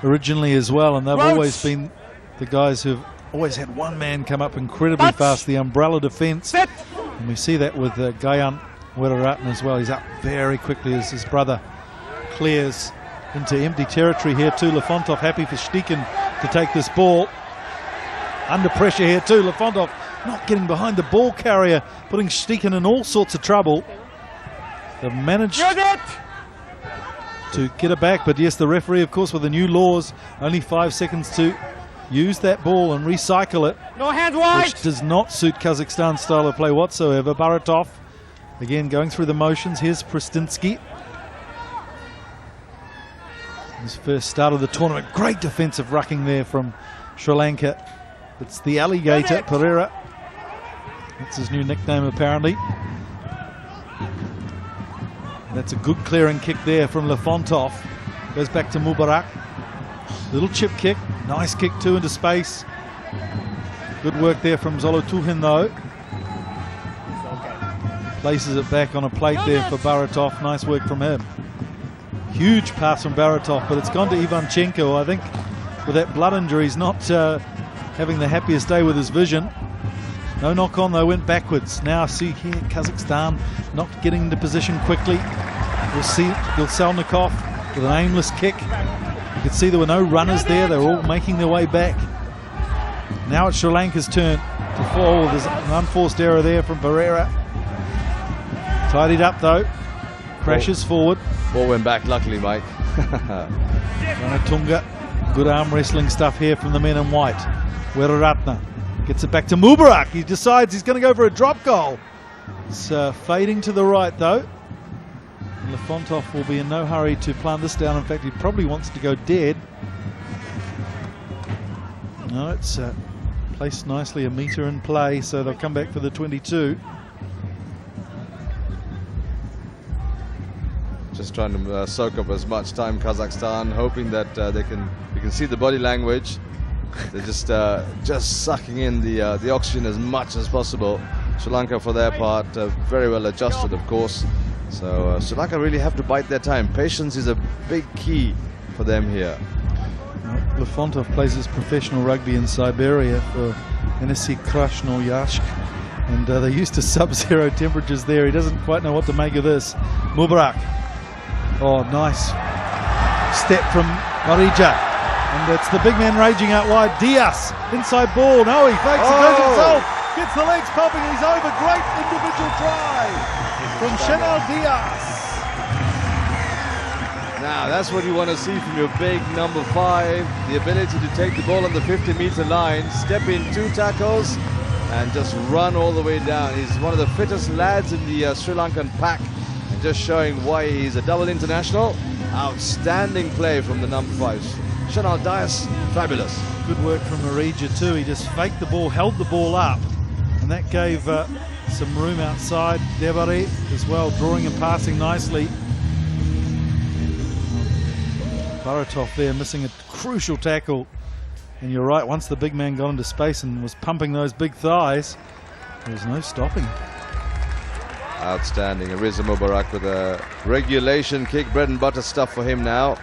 originally as well, and they've always been the guys who've always had one man come up incredibly fast, the umbrella defence. And we see that with Gayan Weeraratne as well. He's up very quickly as his brother clears into empty territory here too. Lefontov happy for Stikin to take this ball. Under pressure here too. Lefontov not getting behind the ball carrier, putting Stikin in all sorts of trouble. They've managed to get it back, but yes, the referee, of course, with the new laws, only 5 seconds to use that ball and recycle it. No hands wide. Which does not suit Kazakhstan's style of play whatsoever. Baratov, again, going through the motions. Here's Pristinsky. His first start of the tournament. Great defensive rucking there from Sri Lanka. It's the alligator, Pereira. That's his new nickname, apparently. That's a good clearing kick there from Lefontov. Goes back to Mubarak. Little chip kick. Nice kick too into space. Good work there from Zolotuhin though. Places it back on a plate there for Baratov. Nice work from him. Huge pass from Baratov, but it's gone to Ivanchenko. I think with that blood injury, he's not having the happiest day with his vision. No knock on though, went backwards. Now see here Kazakhstan not getting into position quickly. We'll see Gilselnikov with an aimless kick. You could see there were no runners there. They were all making their way back. Now it's Sri Lanka's turn. to fall. There's an unforced error there from Barrera. Tidied up though. Crashes forward. Ball went back, luckily, Mike. Ranatunga. Good arm wrestling stuff here from the men in white. Weeraratne gets it back to Mubarak. He decides he's going to go for a drop goal. It's fading to the right though. Lefontov will be in no hurry to plant this down. In fact, he probably wants to go dead. No, it's placed nicely, a metre in play, so they'll come back for the 22. Just trying to soak up as much time, Kazakhstan, hoping that you can see the body language. They're just sucking in the oxygen as much as possible. Sri Lanka, for their part, very well adjusted, of course. So Sri Lanka really have to bide their time. Patience is a big key for them here. Lefontov plays his professional rugby in Siberia for NSC Krasnoyarsk, and they're used to sub-zero temperatures there. He doesn't quite know what to make of this. Mubarak. Oh, nice step from Marija. And it's the big man raging out wide. Diaz, inside ball. No, he fakes. He goes himself. Gets the legs popping. He's over. Great individual try from Chanel Diaz. Now, that's what you want to see from your big number 5. The ability to take the ball on the 50-meter line, step in 2 tackles, and just run all the way down. He's one of the fittest lads in the Sri Lankan pack. And just showing why he's a double international. Outstanding play from the number 5. Chanel Diaz, fabulous. Good work from Marija too. He just faked the ball, held the ball up, and that gave some room outside. Devare as well, drawing and passing nicely. Baratov there missing a crucial tackle. And you're right, once the big man got into space and was pumping those big thighs, there was no stopping. Outstanding. Ariza Mubarak with a regulation kick, bread and butter stuff for him now.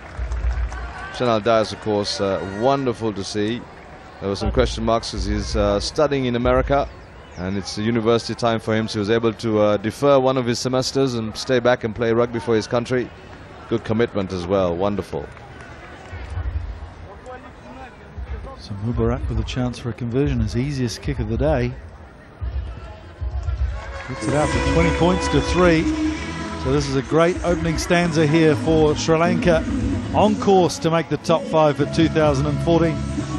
Chanel Diaz, of course, wonderful to see. There were some question marks because he's studying in America, and it's a university time for him, so he was able to defer one of his semesters and stay back and play rugby for his country. Good commitment as well. Wonderful. So Mubarak with a chance for a conversion, his easiest kick of the day. Gets it out to 20 points to 3. So this is a great opening stanza here for Sri Lanka, on course to make the top 5 for 2014.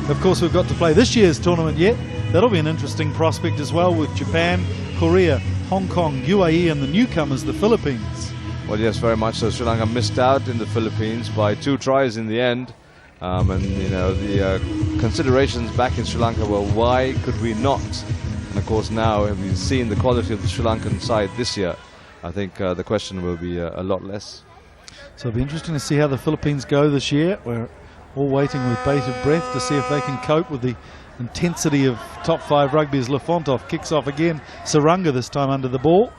Of course, we've got to play this year's tournament yet. That'll be an interesting prospect as well, with Japan, Korea, Hong Kong, UAE, and the newcomers, the Philippines. Well, yes, very much so. Sri Lanka missed out in the Philippines by 2 tries in the end. And, you know, the considerations back in Sri Lanka were, why could we not? And, of course, now we've seen the quality of the Sri Lankan side this year. I think the question will be a lot less. So it'll be interesting to see how the Philippines go this year. We're all waiting with bated breath to see if they can cope with the intensity of top 5 rugby as Lefontov kicks off again. Saranga this time under the ball.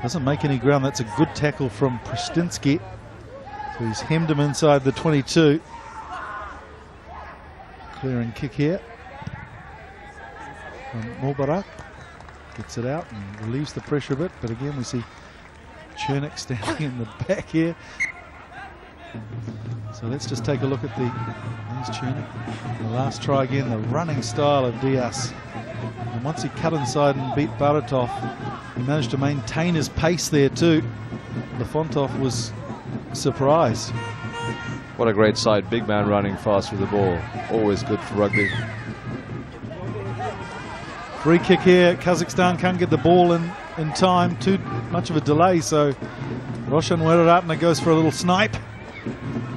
Doesn't make any ground. That's a good tackle from Pristinsky. So he's hemmed him inside the 22. Clearing kick here from Mubarak. Gets it out and relieves the pressure a bit, but again we see Chernik standing in the back here. So let's just take a look at there's Chernik. The last try again, the running style of Diaz. And once he cut inside and beat Baratov, he managed to maintain his pace there too. Lefontov was surprised. What a great sight, big man running fast with the ball. Always good for rugby. Free kick here. Kazakhstan can't get the ball in time. Too much of a delay, so Roshan Weeraratne goes for a little snipe.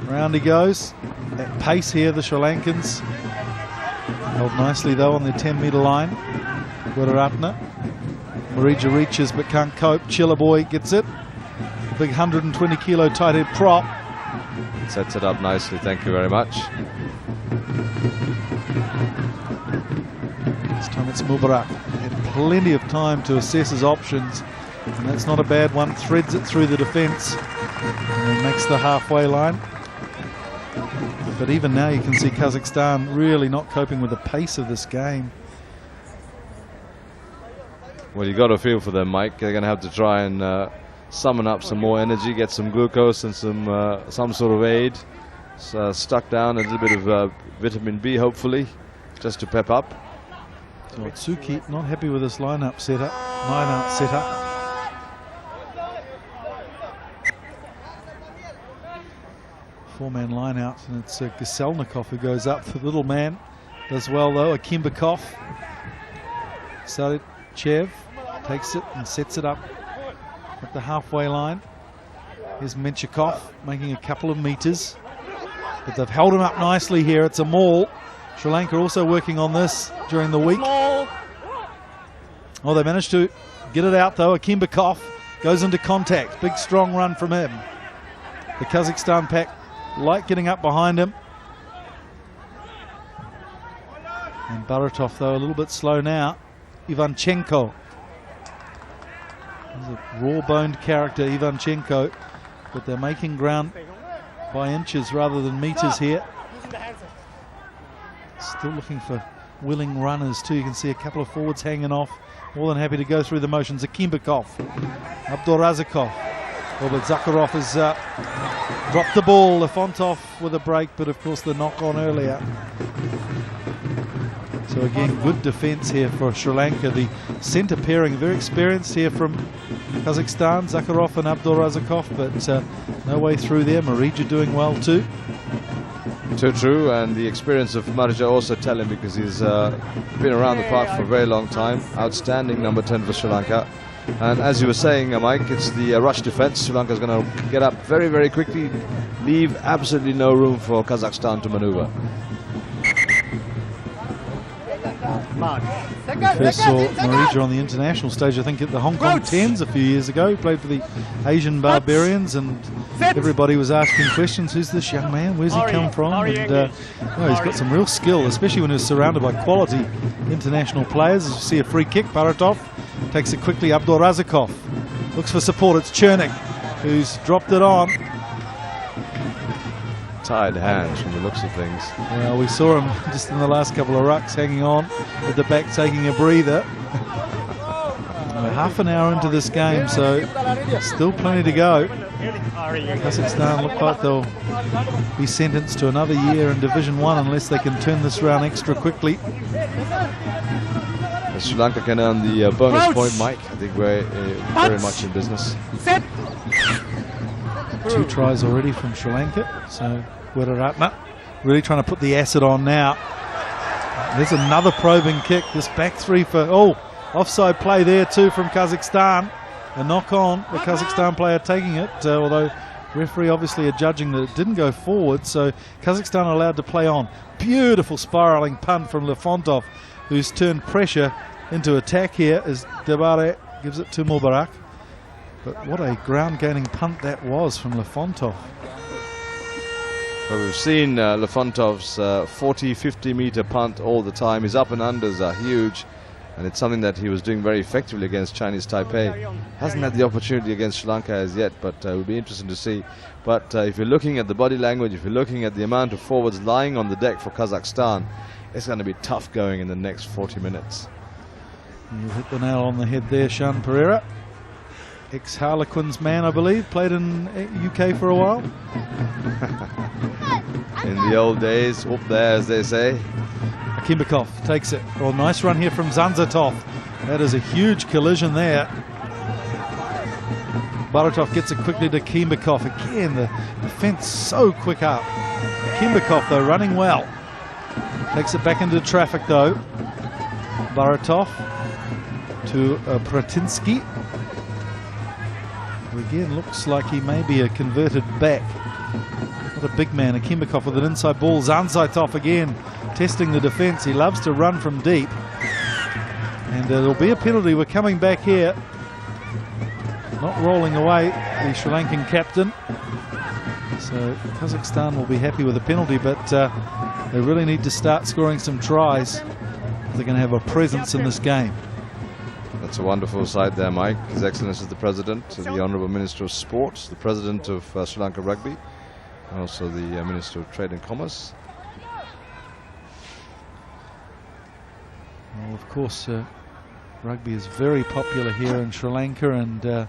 Round he goes. At pace here, the Sri Lankans. Held nicely though on their 10-metre line. Weeraratne. Marija reaches but can't cope. Chillaboy gets it. The big 120-kilo tight head prop. Sets it up nicely, thank you very much. This time it's Mubarak. Had plenty of time to assess his options, and that's not a bad one. Threads it through the defence and then makes the halfway line. But even now you can see Kazakhstan really not coping with the pace of this game. Well, you got a feel for them, Mike. They're going to have to try and summon up some more energy, get some glucose and some sort of aid. Stuck down a little bit of vitamin B, hopefully, just to pep up. So Tsuki not happy with this line-out setup. Four-man line-out, and it's Gaselnikov who goes up. The little man does well though. Akimbakov. Sarichev takes it and sets it up at the halfway line. Here's Menchikov making a couple of meters, but they've held him up nicely here. It's a maul. Sri Lanka also working on this during the week. Oh, they managed to get it out though. Akimbakov goes into contact. Big strong run from him. The Kazakhstan pack like getting up behind him. And Baratov though a little bit slow now. Ivanchenko. He's a raw-boned character, Ivanchenko, but they're making ground by inches rather than meters here. Still looking for willing runners too. You can see a couple of forwards hanging off. More than happy to go through the motions. Akimbakov, Abdulrazakov. Oh, but Zakharov has dropped the ball. Lefontov with a break, but of course the knock on earlier. So again, good defence here for Sri Lanka. The centre pairing very experienced here from Kazakhstan, Zakharov and Abdulrazakov, but no way through there. Marija doing well too. Too true, and the experience of Marija also telling, because he's been around the park for a very long time. Outstanding number 10 for Sri Lanka. And as you were saying, Mike, it's the rush defense. Sri Lanka's going to get up very, very quickly, leave absolutely no room for Kazakhstan to maneuver. We first saw Marija on the international stage, I think at the Hong Kong Tens a few years ago. He played for the Asian Barbarians, and everybody was asking questions. Who's this young man? Where's he come from? And he's got some real skill, especially when he's surrounded by quality international players. As you see a free kick, Baratov takes it quickly. Abdulrazakov looks for support. It's Chernik who's dropped it on. Tired hands from the looks of things. Well, we saw him just in the last couple of rucks hanging on at the back, taking a breather. We're half an hour into this game, so still plenty to go. Kazakhstan look like they'll be sentenced to another year in Division 1 unless they can turn this round extra quickly. Sri Lanka can earn the bonus point, Mike. I think we're very much in business. 2 tries already from Sri Lanka, so Weeraratne really trying to put the acid on now. There's another probing kick. This back three for, offside play there too from Kazakhstan. A knock on, the Kazakhstan player taking it, although referee obviously adjudging that it didn't go forward, so Kazakhstan are allowed to play on. Beautiful spiralling punt from Lefontov, who's turned pressure into attack here as Debare gives it to Mubarak. But what a ground-gaining punt that was from Lefontov. Well, we've seen Lefontov's 40-50 meter punt all the time. His up and unders are huge, and it's something that he was doing very effectively against Chinese Taipei. Hasn't had the opportunity against Sri Lanka as yet, but it will be interesting to see. But if you're looking at the body language, if you're looking at the amount of forwards lying on the deck for Kazakhstan, it's going to be tough going in the next 40 minutes. You hit the nail on the head there, Sean Pereira. Ex-Harlequins man, I believe, played in UK for a while. In the old days, up there, as they say. Akimbakov takes it. Well, nice run here from Zanzatov. That is a huge collision there. Baratov gets it quickly to Akimbakov. Again, the defense so quick up. Akimbakov, though, running well. Takes it back into traffic, though. Baratov to Pratinsky. Again, looks like he may be a converted back. What a big man. Akimbakov with an inside ball. Zanzaitov again testing the defence. He loves to run from deep. And there'll be a penalty. We're coming back here. Not rolling away, the Sri Lankan captain. So Kazakhstan will be happy with the penalty, but they really need to start scoring some tries if they're going to have a presence in this game. That's a wonderful sight there, Mike. His Excellency the President, the Honourable Minister of Sport, the President of Sri Lanka Rugby, and also the Minister of Trade and Commerce. Well, of course, rugby is very popular here in Sri Lanka, and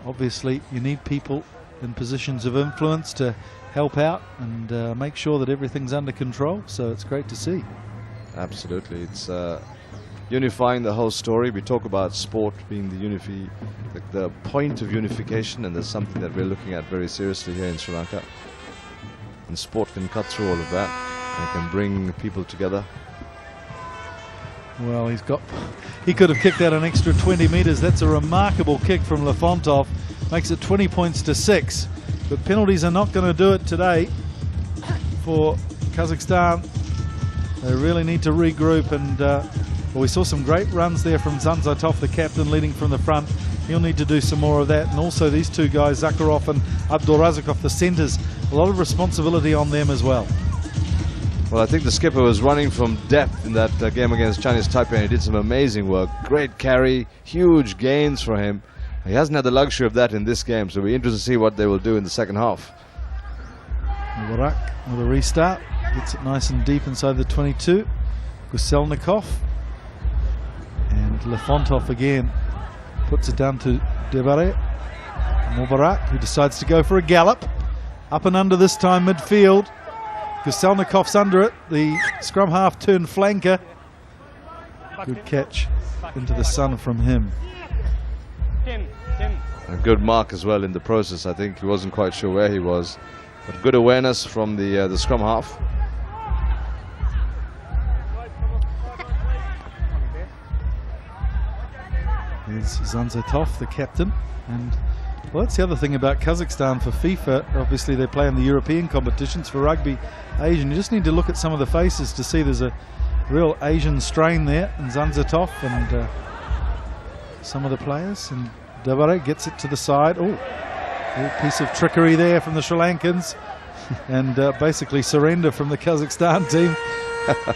obviously you need people in positions of influence to help out and make sure that everything's under control, so it's great to see. Absolutely. It's unifying the whole story. We talk about sport being the point of unification, and there's something that we're looking at very seriously here in Sri Lanka. And sport can cut through all of that and can bring people together. Well, he could have kicked out an extra 20 metres. That's a remarkable kick from Lefontov. Makes it 20 points to 6. But penalties are not going to do it today for Kazakhstan. They really need to regroup, and well, we saw some great runs there from Zanzatov, the captain, leading from the front. He'll need to do some more of that. And also these two guys, Zakharov and Abdulrazakov, the centres, a lot of responsibility on them as well. Well, I think the skipper was running from depth in that game against Chinese Taipei, and he did some amazing work. Great carry, huge gains for him. He hasn't had the luxury of that in this game, so we're interested to see what they will do in the second half. Mubarak with a restart. Gets it nice and deep inside the 22. Guselnikov. And Lefontov again puts it down to Debare. Mubarak, who decides to go for a gallop. Up and under this time, midfield. Guselnikov's under it. The scrum half turned flanker. Good catch into the sun from him. A good mark as well in the process. I think he wasn't quite sure where he was. But good awareness from the scrum half. Here's Zanzatov, the captain. And well, that's the other thing about Kazakhstan for FIFA. Obviously, they play in the European competitions. For rugby, Asian. You just need to look at some of the faces to see there's a real Asian strain there. And Zanzatov and some of the players. And Davare gets it to the side. Oh, a piece of trickery there from the Sri Lankans. And basically surrender from the Kazakhstan team.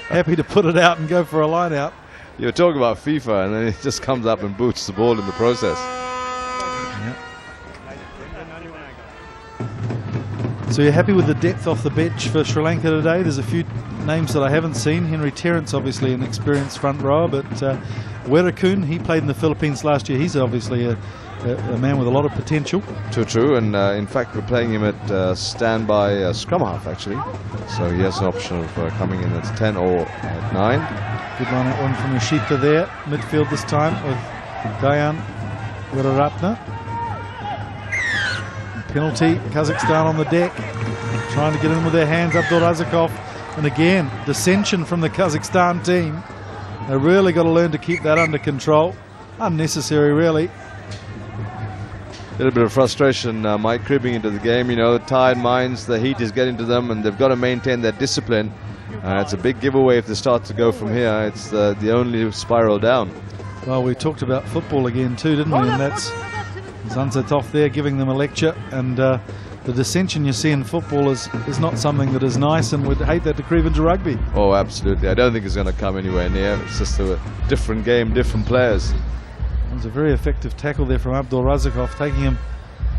Happy to put it out and go for a line out. You're talking about FIFA, and then he just comes up and boots the ball in the process. Yep. So you're happy with the depth off the bench for Sri Lanka today? There's a few names that I haven't seen. Henry Terrence, obviously an experienced front rower, but Werakun, he played in the Philippines last year. He's obviously a man with a lot of potential. True, and in fact we're playing him at standby scrum half actually, so he has an option of coming in at 10 or at 9. Good line out one from Yoshita there, midfield this time with Dayan Wiraratna. Penalty, Kazakhstan on the deck, trying to get in with their hands, Abdulrazakov, and again dissension from the Kazakhstan team. They really got to learn to keep that under control. Unnecessary really. A little bit of frustration, Mike, creeping into the game. You know, tired minds, the heat is getting to them, and they've got to maintain their discipline. It's a big giveaway if they start to go from here. It's the only spiral down. Well, we talked about football again too, didn't we? And that's Zanzatov there giving them a lecture. And the dissension you see in football is not something that is nice, and would hate that to creep into rugby. Oh, absolutely. I don't think it's going to come anywhere near. It's just a different game, different players. It was a very effective tackle there from Abdulrazakov, taking him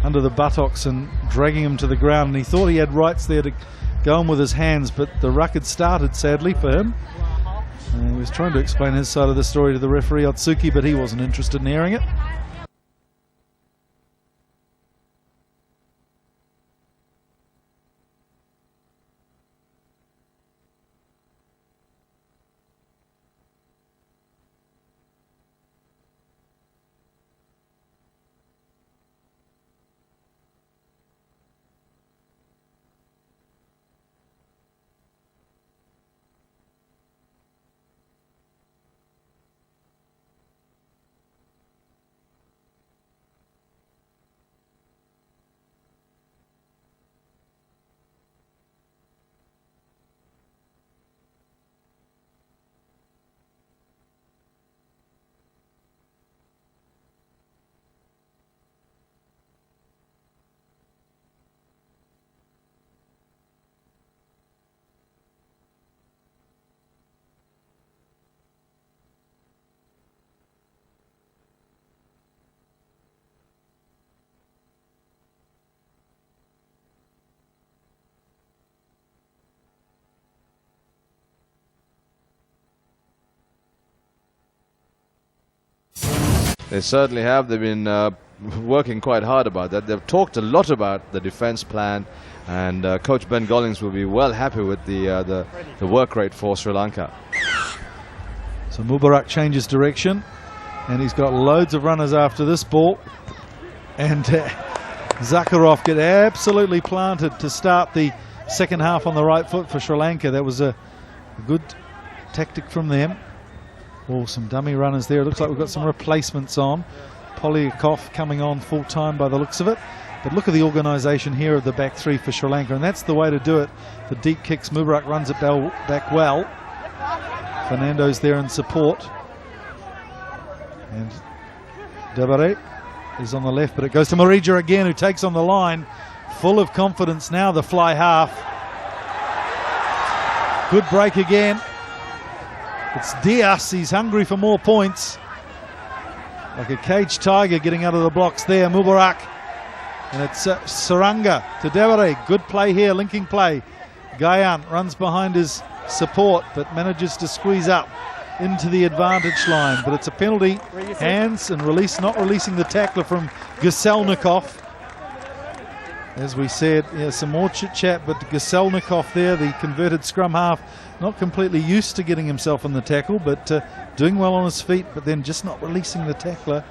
under the buttocks and dragging him to the ground. And he thought he had rights there to go on with his hands, but the ruck had started, sadly, for him. And he was trying to explain his side of the story to the referee, Otsuki, but he wasn't interested in hearing it. They certainly have. They've been working quite hard about that. They've talked a lot about the defense plan, and Coach Ben Gollings will be well happy with the work rate for Sri Lanka. So Mubarak changes direction, and he's got loads of runners after this ball. And Zakharov get absolutely planted to start the second half on the right foot for Sri Lanka. That was a good tactic from them. Oh, some dummy runners there. It looks like we've got some replacements on. Polyakov coming on full time by the looks of it. But look at the organisation here of the back three for Sri Lanka, and that's the way to do it. The deep kicks, Mubarak runs it back well. Fernando's there in support. And Dabare is on the left, but it goes to Marija again, who takes on the line. Full of confidence now, the fly half. Good break again. It's Diaz, he's hungry for more points. Like a caged tiger getting out of the blocks there, Mubarak. And it's Saranga to Devare. Good play here, linking play. Gayan runs behind his support, but manages to squeeze up into the advantage line. But it's a penalty, hands and release, not releasing the tackler from Gaselnikov. As we said, yeah, some more chit-chat, but Gaselnikov there, the converted scrum half, not completely used to getting himself in the tackle, but doing well on his feet, but then just not releasing the tackler.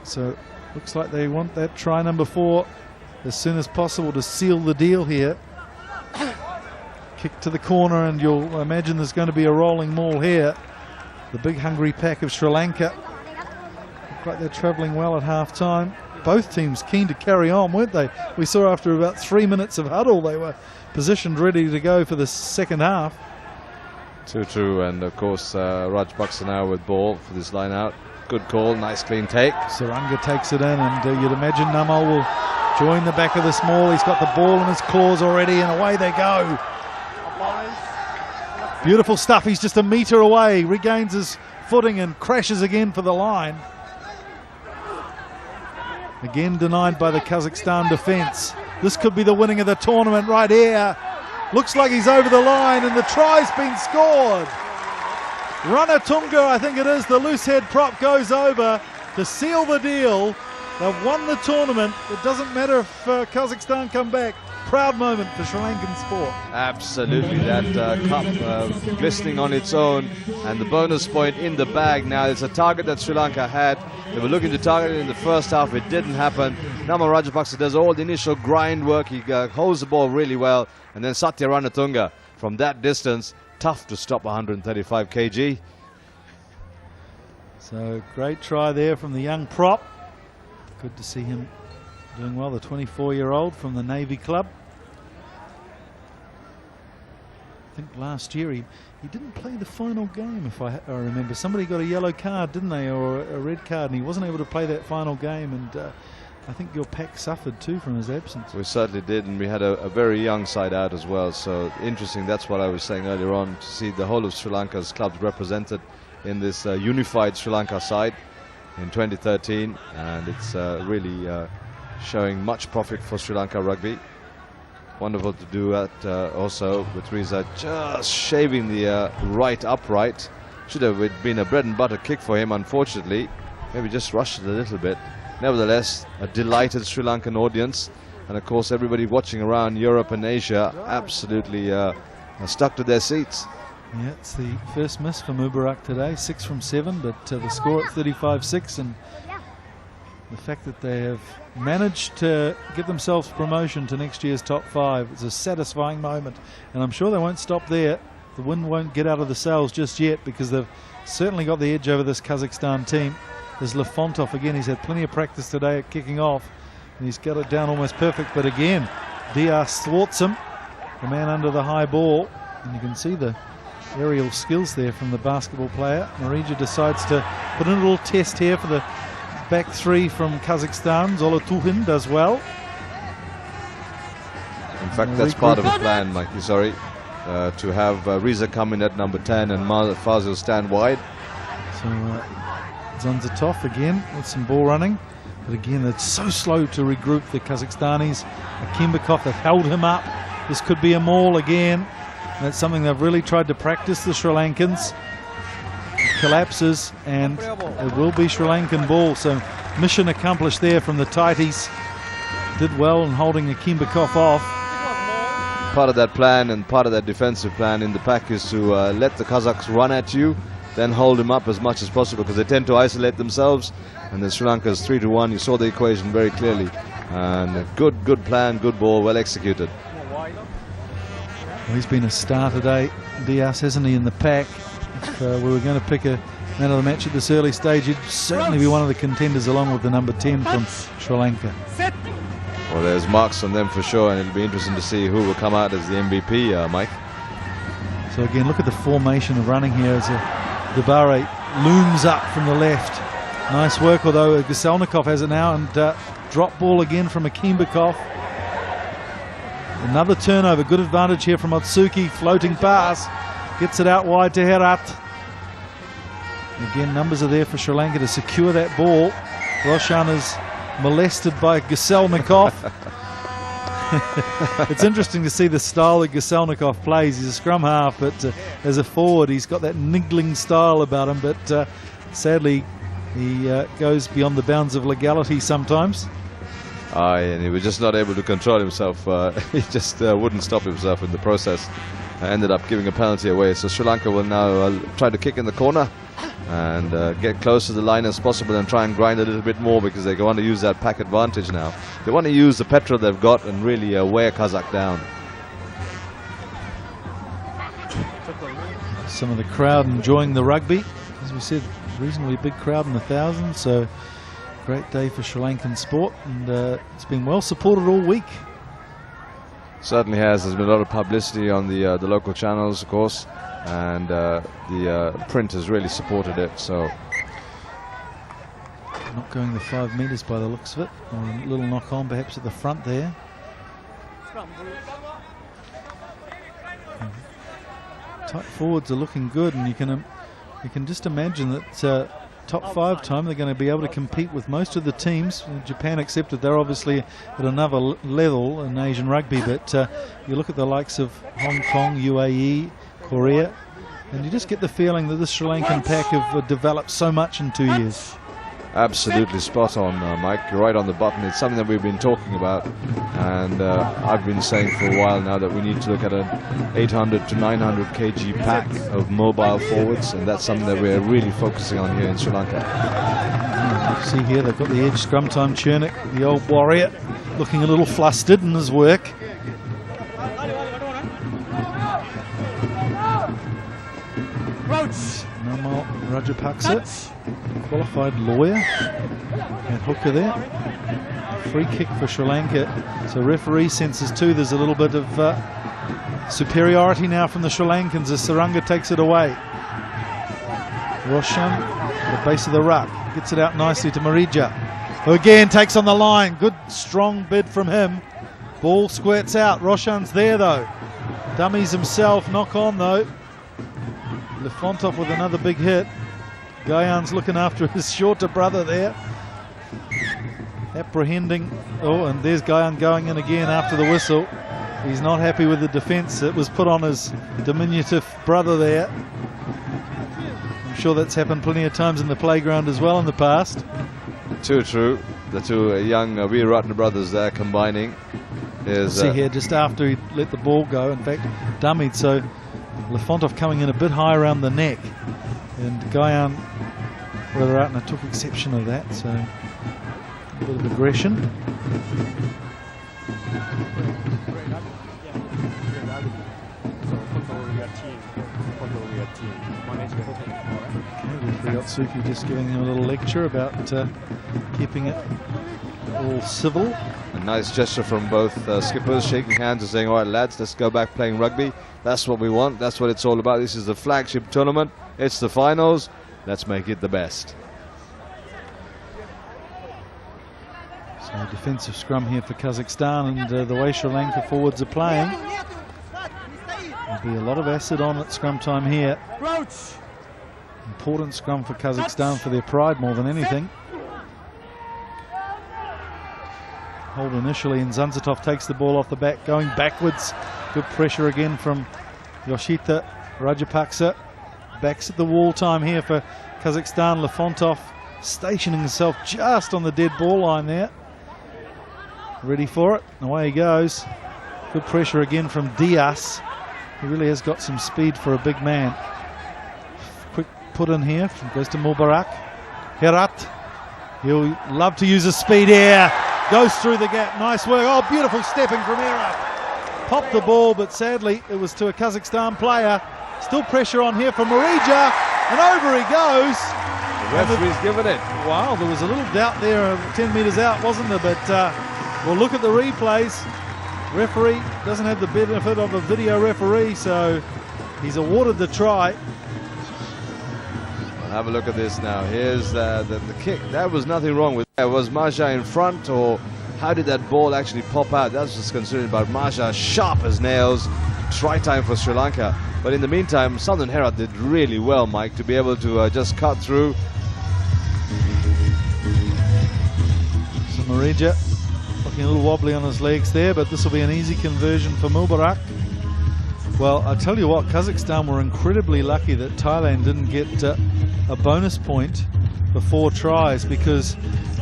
So looks like they want that try number 4 as soon as possible to seal the deal here. Kick to the corner, and you'll imagine there's going to be a rolling maul here. The big hungry pack of Sri Lanka. Look like they're travelling well at half-time. Both teams keen to carry on, weren't they? We saw after about 3 minutes of huddle they were positioned ready to go for the second half. True, and of course Rajapaksa now with ball for this line out. Good call, nice clean take. Saranga takes it in, and you'd imagine Namal will join the back of the small. He's got the ball in his claws already, and away they go. Beautiful stuff. He's just a metre away, regains his footing and crashes again for the line. Again denied by the Kazakhstan defence. This could be the winning of the tournament right here. Looks like he's over the line, and the try's been scored. Ranatunga, I think it is, the loose head prop goes over to seal the deal. They've won the tournament. It doesn't matter if Kazakhstan come back. Proud moment for Sri Lankan sport. Absolutely, that cup glistening on its own, and the bonus point in the bag now. It's a target that Sri Lanka had. They were looking to target it in the first half. It didn't happen. Namal Rajapaksa does all the initial grind work. He holds the ball really well, and then Satya Ranatunga from that distance, tough to stop 135 kg. So great try there from the young prop. Good to see him doing well, the 24-year-old from the Navy club. I think last year he didn't play the final game, if I remember. Somebody got a yellow card, didn't they, or a red card, and he wasn't able to play that final game, and I think your pack suffered too from his absence. We certainly did, and we had a very young side out as well, so interesting. That's what I was saying earlier on, to see the whole of Sri Lanka's clubs represented in this unified Sri Lanka side in 2013, and it's really showing much profit for Sri Lanka rugby. Wonderful to do that also with Riza just shaving the right upright. Should have been a bread and butter kick for him, unfortunately. Maybe just rushed it a little bit. Nevertheless, a delighted Sri Lankan audience, and of course everybody watching around Europe and Asia absolutely stuck to their seats. Yeah, it's the first miss for Mubarak today, 6 from 7, but the score at 35-6, and the fact that they have managed to get themselves promotion to next year's top 5 is a satisfying moment, and I'm sure they won't stop there. The wind won't get out of the sails just yet, because they've certainly got the edge over this Kazakhstan team. There's Lefontov again. He's had plenty of practice today at kicking off, and he's got it down almost perfect, but again Diaz thwarts him, the man under the high ball, and you can see the aerial skills there from the basketball player. Marija decides to put in a little test here for the back three from Kazakhstan. Zolotuhin does well. In fact, that's part of the plan, Mikey, sorry, to have Riza come in at number 10 and Fazil stand wide. So Zanzatov again with some ball running, but again it's so slow to regroup the Kazakhstanis. Akimbekov have held him up. This could be a maul again. That's something they've really tried to practice, the Sri Lankans. Collapses, and it will be Sri Lankan ball. So mission accomplished there from the tighties. Did well in holding Akimbekov off. part of that plan and part of that defensive plan in the pack is to let the Kazakhs run at you, then hold them up as much as possible because they tend to isolate themselves. And then Sri Lanka is 3-1. You saw the equation very clearly. And a good plan, good ball, well executed. Well, he's been a star today, Diaz, hasn't he, in the pack? If we were going to pick a man of the match at this early stage, he'd certainly be one of the contenders along with the number 10 from Sri Lanka. Well, there's marks on them for sure, and it'll be interesting to see who will come out as the MVP, Mike. So again, look at the formation of running here as Debare looms up from the left. Nice work, although Gaselnikov has it now, and drop ball again from Akimbekov. Another turnover, good advantage here from Otsuki, floating pass, gets it out wide to Herat. Again, numbers are there for Sri Lanka to secure that ball. Roshan is molested by Gaselnikov. It's interesting to see the style that Gaselnikov plays. He's a scrum half, but as a forward he's got that niggling style about him, but sadly he goes beyond the bounds of legality sometimes. And he was just not able to control himself. He just wouldn't stop himself in the process. Ended up giving a penalty away. So Sri Lanka will now try to kick in the corner and get close to the line as possible and try and grind a little bit more because they want to use that pack advantage now. They want to use the petrol they've got and really wear Kazakh down. Some of the crowd enjoying the rugby. As we said, reasonably big crowd in the thousands, so great day for Sri Lankan sport, and it's been well supported all week. Certainly has. There's been a lot of publicity on the local channels, of course, and the print has really supported it. So not going the 5 metres by the looks of it, or a little knock on perhaps at the front there. Tight forwards are looking good, and you can just imagine that top 5 time they're going to be able to compete with most of the teams, Japan accepted. They're obviously at another level in Asian rugby, but you look at the likes of Hong Kong, UAE, Korea, and you just get the feeling that the Sri Lankan pack have developed so much in 2 years. Absolutely spot on, Mike. You're right on the button. It's something that we've been talking about, and I've been saying for a while now that we need to look at an 800 to 900 kg pack of mobile forwards, and that's something that we're really focusing on here in Sri Lanka. You see here they've got the edge scrum time. Chernik, the old warrior, looking a little flustered in his work. Namal Rajapaksa, qualified lawyer, and hooker there. Free kick for Sri Lanka. So referee senses too there's a little bit of superiority now from the Sri Lankans as Saranga takes it away. Roshan, the base of the ruck, gets it out nicely to Marija, who again takes on the line. Good strong bid from him. Ball squirts out. Roshan's there though. Dummies himself, knock on though. Lefontov with another big hit. Gayan's looking after his shorter brother there. Apprehending. Oh, and there's Gayan going in again after the whistle. He's not happy with the defence. It was put on his diminutive brother there. I'm sure that's happened plenty of times in the playground as well in the past. Too true. The two young Veeratna brothers there combining. See here, just after he let the ball go, in fact, dummied, so Lefontov coming in a bit high around the neck, and Gayan Veeratna took exception of that, so a bit of aggression. Okay, Otsuki just giving him a little lecture about keeping it all civil. A nice gesture from both skippers, shaking hands and saying, all right lads, let's go back playing rugby. That's what we want, that's what it's all about. This is the flagship tournament, it's the finals, let's make it the best. So defensive scrum here for Kazakhstan, and the way Sri Lanka forwards are playing, there'll be a lot of acid on at scrum time here. Important scrum for Kazakhstan for their pride more than anything. Hold initially, and Zanzatov takes the ball off the back, going backwards. Good pressure again from Yoshita Rajapaksa. Backs at the wall time here for Kazakhstan. Lefontov stationing himself just on the dead ball line there. Ready for it, away he goes. Good pressure again from Diaz. He really has got some speed for a big man. Quick put in here, goes to Mubarak. Herat, he'll love to use his speed here. Goes through the gap, nice work. Oh, beautiful stepping from Herat. Popped the ball, but sadly it was to a Kazakhstan player. Still pressure on here from Marija, and over he goes. The referee's given it. Wow, there was a little doubt there, 10 metres out, wasn't there? But we'll look at the replays. Referee doesn't have the benefit of a video referee, so he's awarded the try. Well, have a look at this now. Here's the kick. That was nothing wrong with that. Was Marja in front, or how did that ball actually pop out? That's just concerning about Marja, sharp as nails. Try time for Sri Lanka. But in the meantime, Southern Herat did really well, Mike, to be able to just cut through. So Marija looking a little wobbly on his legs there, but this will be an easy conversion for Mubarak. Well, I tell you what, Kazakhstan were incredibly lucky that Thailand didn't get a bonus point for 4 tries, because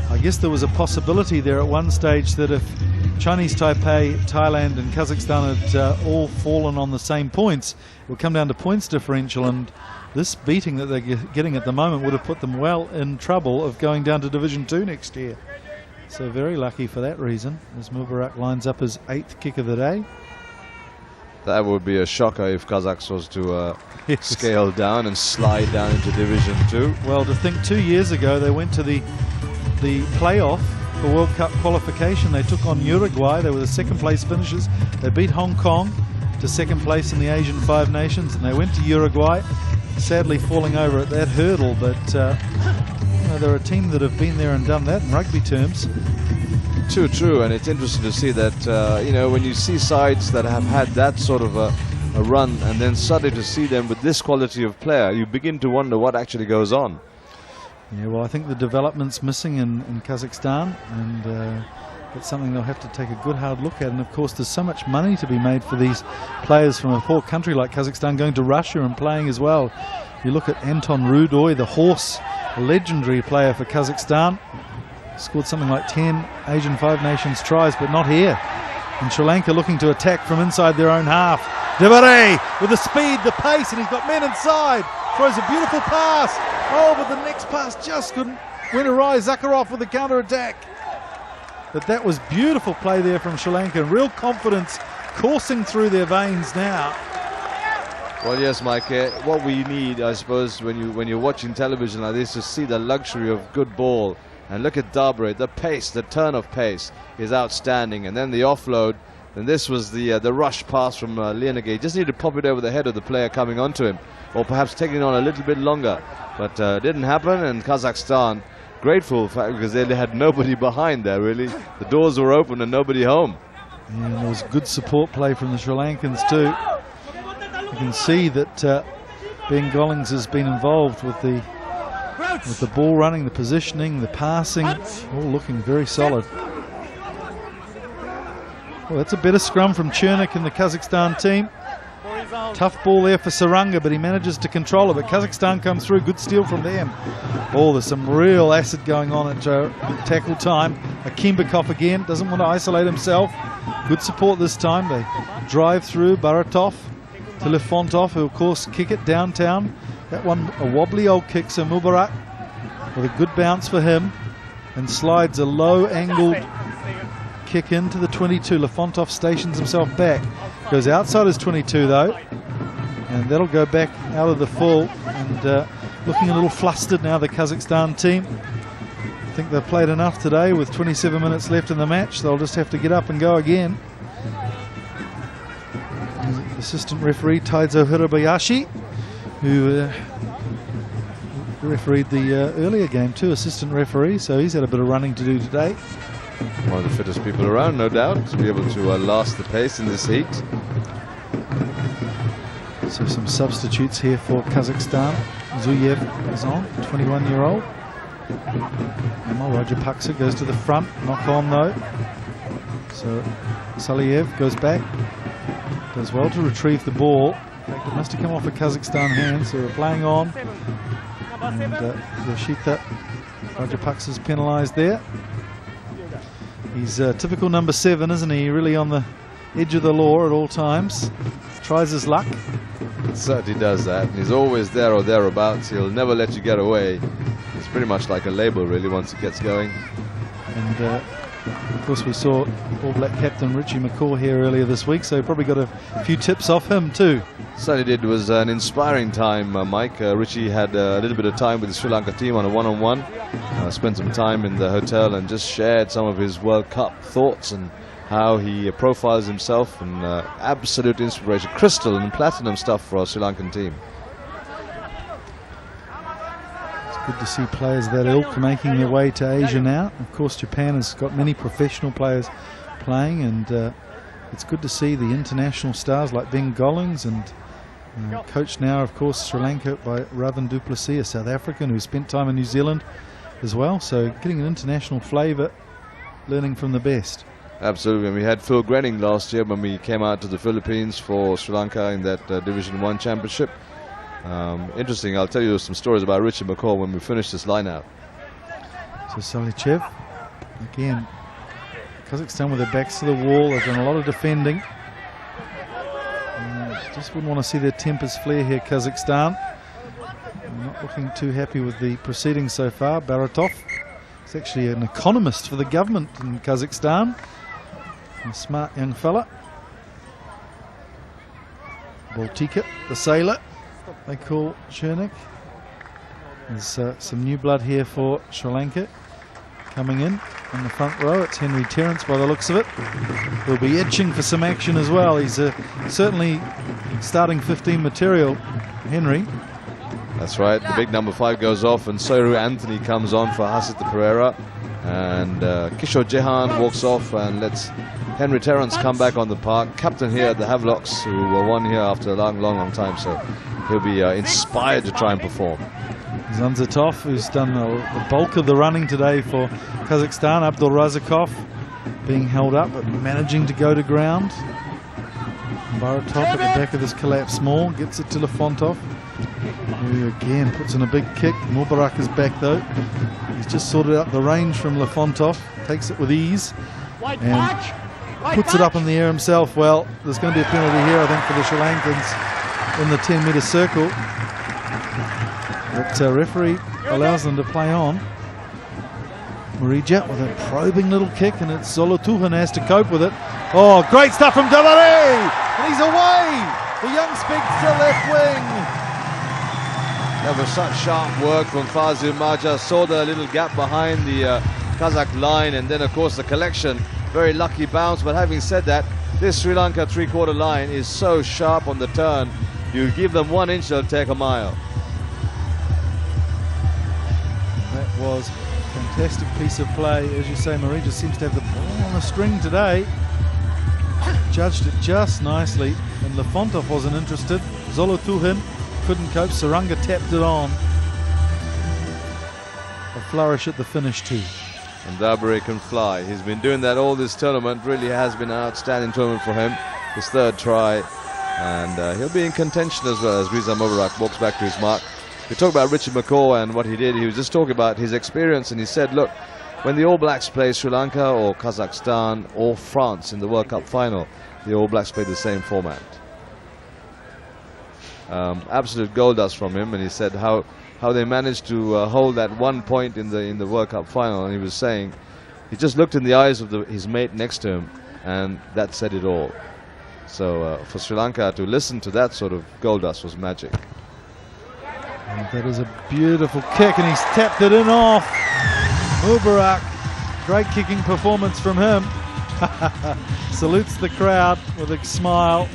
I guess there was a possibility there at one stage that if Chinese Taipei, Thailand and Kazakhstan had all fallen on the same points, it would come down to points differential, and this beating that they're getting at the moment would have put them well in trouble of going down to Division 2 next year. So very lucky for that reason, as Mubarak lines up his 8th kick of the day. That would be a shocker if Kazakhs was to scale down and slide down into Division 2. Well, to think 2 years ago they went to the playoff for World Cup qualification. They took on Uruguay. They were the 2nd place finishers. They beat Hong Kong to 2nd place in the Asian 5 Nations, and they went to Uruguay, sadly falling over at that hurdle. But you know, they're a team that have been there and done that in rugby terms. True, and it's interesting to see that you know, when you see sides that have had that sort of a run, and then suddenly to see them with this quality of player, you begin to wonder what actually goes on. Yeah, well, I think the development's missing in Kazakhstan, and it's something they'll have to take a good hard look at. And of course there's so much money to be made for these players from a poor country like Kazakhstan going to Russia and playing as well. You look at Anton Rudoy, the horse, a legendary player for Kazakhstan, scored something like 10 Asian 5 Nations tries, but not here. And Sri Lanka looking to attack from inside their own half. Devare with the speed, the pace, and he's got men inside. Throws a beautiful pass. Oh, but the next pass just couldn't went awry. Zakharov with the counter-attack. But that was beautiful play there from Sri Lanka. Real confidence coursing through their veins now. Well, yes, Mike, what we need, I suppose, when you're watching television like this, to see the luxury of good ball. And look at Dabre, the pace, the turn of pace is outstanding. And then the offload, and this was the rush pass from Lienegay. Just need to pop it over the head of the player coming onto him, or perhaps taking it on a little bit longer. But didn't happen, and Kazakhstan grateful because they had nobody behind there, really. The doors were open and nobody home. Yeah, and there was good support play from the Sri Lankans too. You can see that Ben Gollings has been involved with the ball running, the positioning, the passing, all looking very solid. Well, that's a better scrum from Chernik and the Kazakhstan team. Tough ball there for Saranga, but he manages to control it. But Kazakhstan comes through, good steal from them. Oh, there's some real acid going on at tackle time. Akimbekov again, doesn't want to isolate himself. Good support this time. They drive through Baratov to Lefontov, who of course kick it downtown. That one a wobbly old kick, so Mubarak with a good bounce for him, and slides a low angled kick into the 22. Lefontov stations himself back. Goes outside his 22 though, and that'll go back out of the full, and looking a little flustered now, the Kazakhstan team. I think they've played enough today with 27 minutes left in the match. They'll just have to get up and go again. Assistant referee Taizo Hirabayashi, who refereed the earlier game too, assistant referee, so he's had a bit of running to do today. One of the fittest people around, no doubt, to be able to last the pace in this heat. So some substitutes here for Kazakhstan. Zuyev is on, 21-year-old. Emil Rajapaksa goes to the front, knock on though. So Saliev goes back, does well to retrieve the ball. In fact, it must have come off a Kazakhstan hand, so we're playing on. And Yoshita Rajapaksa's penalised there. He's typical number 7, isn't he? Really on the edge of the law at all times. Tries his luck. Certainly does that. And he's always there or thereabouts. He'll never let you get away. It's pretty much like a label, really, once it gets going. And of course, we saw All Black captain Richie McCaw here earlier this week, so probably got a few tips off him too. Certainly did. It was an inspiring time, Mike. Richie had a little bit of time with the Sri Lanka team on a one-on-one. Spent some time in the hotel and just shared some of his World Cup thoughts and how he profiles himself, and absolute inspiration. Crystal and platinum stuff for our Sri Lankan team. It's good to see players that ilk making their way to Asia now. Of course, Japan has got many professional players playing, and it's good to see the international stars like Ben Gollings, and coached now, of course, Sri Lanka by Ravin du Plessis, a South African who spent time in New Zealand as well. So getting an international flavour, learning from the best. Absolutely, and we had Phil Grenning last year when we came out to the Philippines for Sri Lanka in that Division 1 championship. Interesting, I'll tell you some stories about Richie McCaw when we finish this line-out. So Salichev, again, Kazakhstan with their backs to the wall. They've done a lot of defending. Just wouldn't want to see their tempers flare here, Kazakhstan. Not looking too happy with the proceedings so far. Baratov is actually an economist for the government in Kazakhstan. A smart young fella. Baltika, the sailor, they call Chernik. There's some new blood here for Sri Lanka. Coming in the front row, it's Henry Terrence by the looks of it. He'll be itching for some action as well. He's certainly starting 15 material, Henry. That's right, the big number 5 goes off, and Soiru Anthony comes on for Hasita Pereira. And Kishore Jehan walks off and lets Henry Terrence come back on the park. Captain here at the Havelocks, who were won here after a long time, so he'll be inspired to try and perform. Zanzatov, who's done the bulk of the running today for Kazakhstan. Abdul Razakov being held up but managing to go to ground. Baratov at the back of this collapse maul gets it to Lefontov, who again puts in a big kick. Mubarak is back though. He's just sorted out the range from Lefontov, takes it with ease and puts it up in the air himself. Well, there's going to be a penalty here, I think, for the Sri Lankans in the 10-metre circle. But referee allows them to play on. Marija with a probing little kick, and it's Zolotuhan has to cope with it. Oh, great stuff from Davare! And he's away! The young speedster left wing. That was such sharp work from Fazil Maja. Saw the little gap behind the Kazakh line, and then of course the collection. Very lucky bounce, but having said that, this Sri Lanka three-quarter line is so sharp on the turn. You give them 1 inch, they'll take a mile. That was a fantastic piece of play. As you say, Marija seems to have the ball on the string today. Judged it just nicely, and Lefontov wasn't interested. Zolotuhan couldn't cope. Saranga tapped it on. A flourish at the finish too. And Dabare can fly. He's been doing that all this tournament. Really has been an outstanding tournament for him. His 3rd try, and he'll be in contention as well as Riza Mubarak walks back to his mark. We talk about Richie McCaw and what he did. He was just talking about his experience, and he said, look, when the All Blacks play Sri Lanka or Kazakhstan or France in the World Cup final, the All Blacks play the same format. Absolute gold dust from him, and he said how they managed to hold that 1 point in the World Cup final, and he was saying he just looked in the eyes of his mate next to him, and that said it all. So for Sri Lanka to listen to that sort of gold dust was magic. And that is a beautiful kick, and he's tapped it in off. Mubarak, great kicking performance from him. Salutes the crowd with a smile,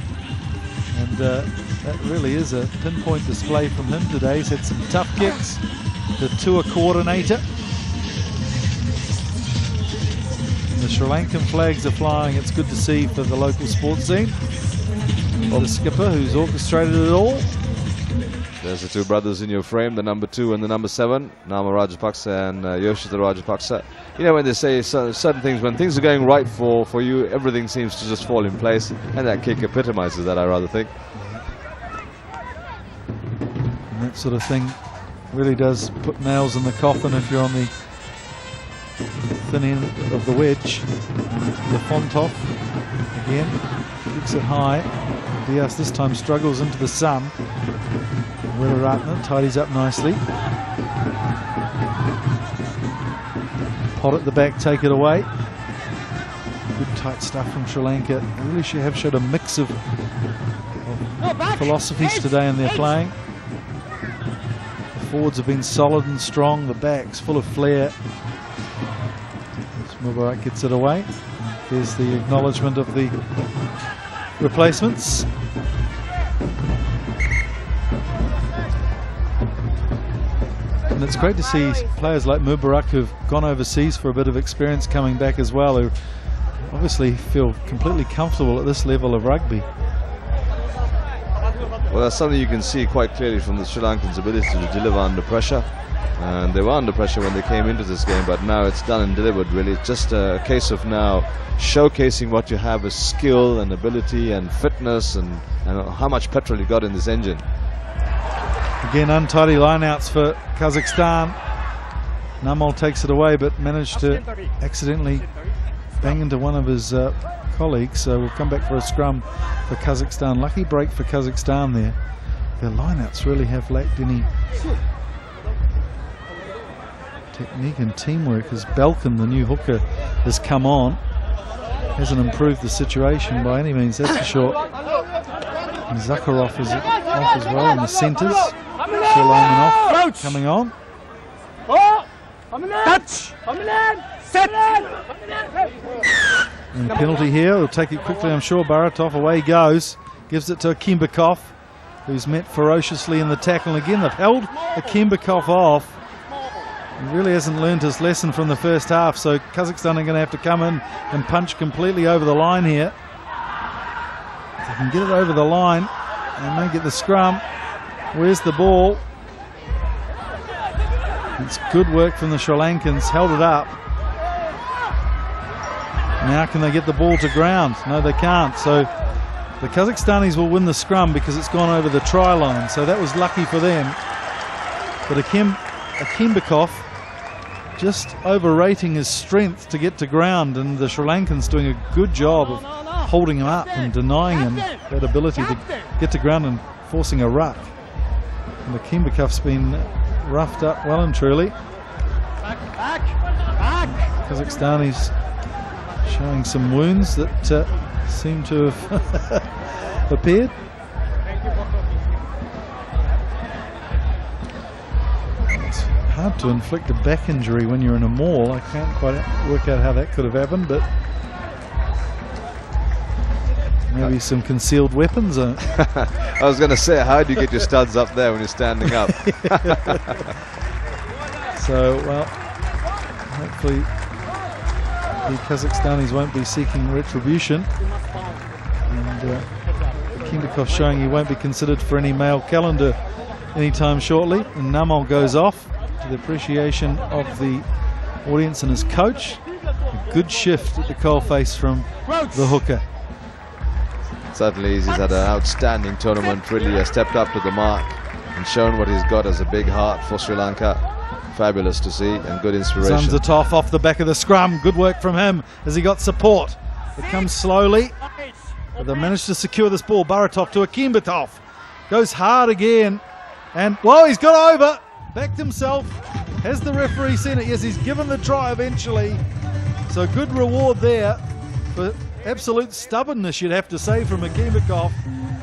and that really is a pinpoint display from him today. He's had some tough kicks. The tour coordinator. And the Sri Lankan flags are flying. It's good to see for the local sports scene. The skipper who's orchestrated it all. There's the 2 brothers in your frame, the number 2 and the number 7, Nama Rajapaksa and Yoshida Rajapaksa. You know, when they say certain things, when things are going right for you, everything seems to just fall in place, and that kick epitomizes that, I rather think. And that sort of thing really does put nails in the coffin if you're on the thin end of the wedge. Lefontov again. Kicks it high. Diaz this time struggles into the sun. Willaratne tidies up nicely. Pot at the back, take it away. Good tight stuff from Sri Lanka. They really have showed a mix of philosophies today in their playing. The forwards have been solid and strong. The backs full of flair. Mubarak gets it away. There's the acknowledgement of the replacements. And it's great to see players like Mubarak who've gone overseas for a bit of experience coming back as well, who obviously feel completely comfortable at this level of rugby. Well, that's something you can see quite clearly from the Sri Lankans' ability to deliver under pressure. And they were under pressure when they came into this game, but now it's done and delivered, really. It's just a case of now showcasing what you have as skill and ability and fitness and how much petrol you got in this engine. Again, untidy lineouts for Kazakhstan. Namal takes it away, but managed to accidentally bang into one of his colleagues, so we'll come back for a scrum for Kazakhstan. Lucky break for Kazakhstan there. Their lineouts really have lacked any technique and teamwork as Belkin, the new hooker, has come on. Hasn't improved the situation by any means, that's for sure. And Zakharov is off as well in the centres. Sulaiman off, coming on. Touch! Set! And penalty here, we'll take it quickly, I'm sure. Baratov, away he goes. Gives it to Akimbekov, who's met ferociously in the tackle. And again, they've held Akimbekov off. He really hasn't learned his lesson from the first half, so Kazakhstan are going to have to come in and punch completely over the line here. If they can get it over the line, they may get the scrum. Where's the ball? It's good work from the Sri Lankans, held it up. Now can they get the ball to ground? No, they can't. So the Kazakhstanis will win the scrum because it's gone over the try line, so that was lucky for them. But Akimbekov just overrating his strength to get to ground, and the Sri Lankans doing a good job of holding him up and denying him that ability to get to ground and forcing a ruck. And Akimbekov's been roughed up well and truly. Kazakhstanis showing some wounds that seem to have appeared. It's hard to inflict a back injury when you're in a maul. I can't quite work out how that could have happened, but maybe some concealed weapons. I was going to say, how do you get your studs up there when you're standing up? So, well, hopefully the Kazakhstanis won't be seeking retribution. And Akimbekov showing he won't be considered for any male calendar anytime shortly. And Namal goes off to the appreciation of the audience and his coach. A good shift at the coalface from the hooker. Certainly he's had an outstanding tournament, really stepped up to the mark and shown what he's got as a big heart for Sri Lanka. Fabulous to see and good inspiration. Zanzatov off the back of the scrum. Good work from him as he got support. It comes slowly, but they managed to secure this ball. Baratov to Akimbekov. Goes hard again. And, whoa, he's got over. Backed himself. Has the referee seen it? Yes, he's given the try eventually. So good reward there for absolute stubbornness, you'd have to say, from Akimbekov.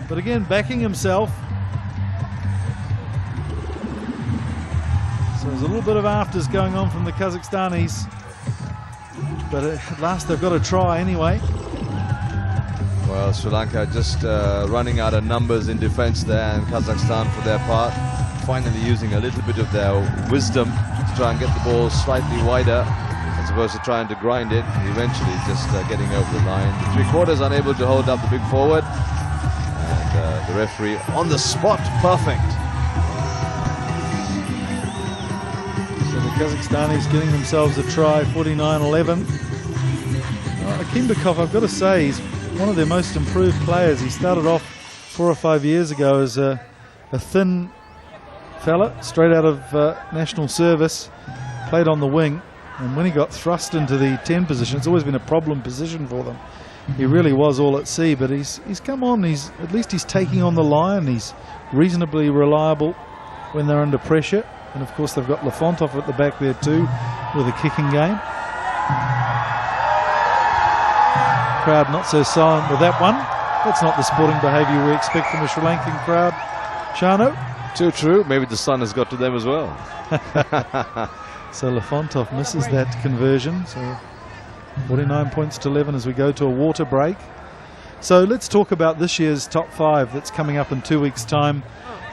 But again, backing himself. So there's a little bit of afters going on from the Kazakhstanis. But at last they've got to try anyway. Well, Sri Lanka just running out of numbers in defense there, and Kazakhstan for their part finally using a little bit of their wisdom to try and get the ball slightly wider as opposed to trying to grind it, and eventually just getting over the line. The three-quarters unable to hold up the big forward, and the referee on the spot, perfect. So the Kazakhstanis getting themselves a try, 49-11. Akimbekov, I've got to say, he's one of their most improved players. He started off 4 or 5 years ago as a thin fella, straight out of national service, played on the wing, and when he got thrust into the 10 position, it's always been a problem position for them. he really was all at sea, but he's come on. At least he's taking on the line. He's reasonably reliable when they're under pressure. And of course they've got Lefontov at the back there too with a kicking game. Crowd not so silent with that one. That's not the sporting behaviour we expect from a Sri Lankan crowd. Shano? Too true. Maybe the sun has got to them as well. So Lefontov misses that conversion. So 49 points to 11 as we go to a water break. So let's talk about this year's top 5 that's coming up in 2 weeks' time.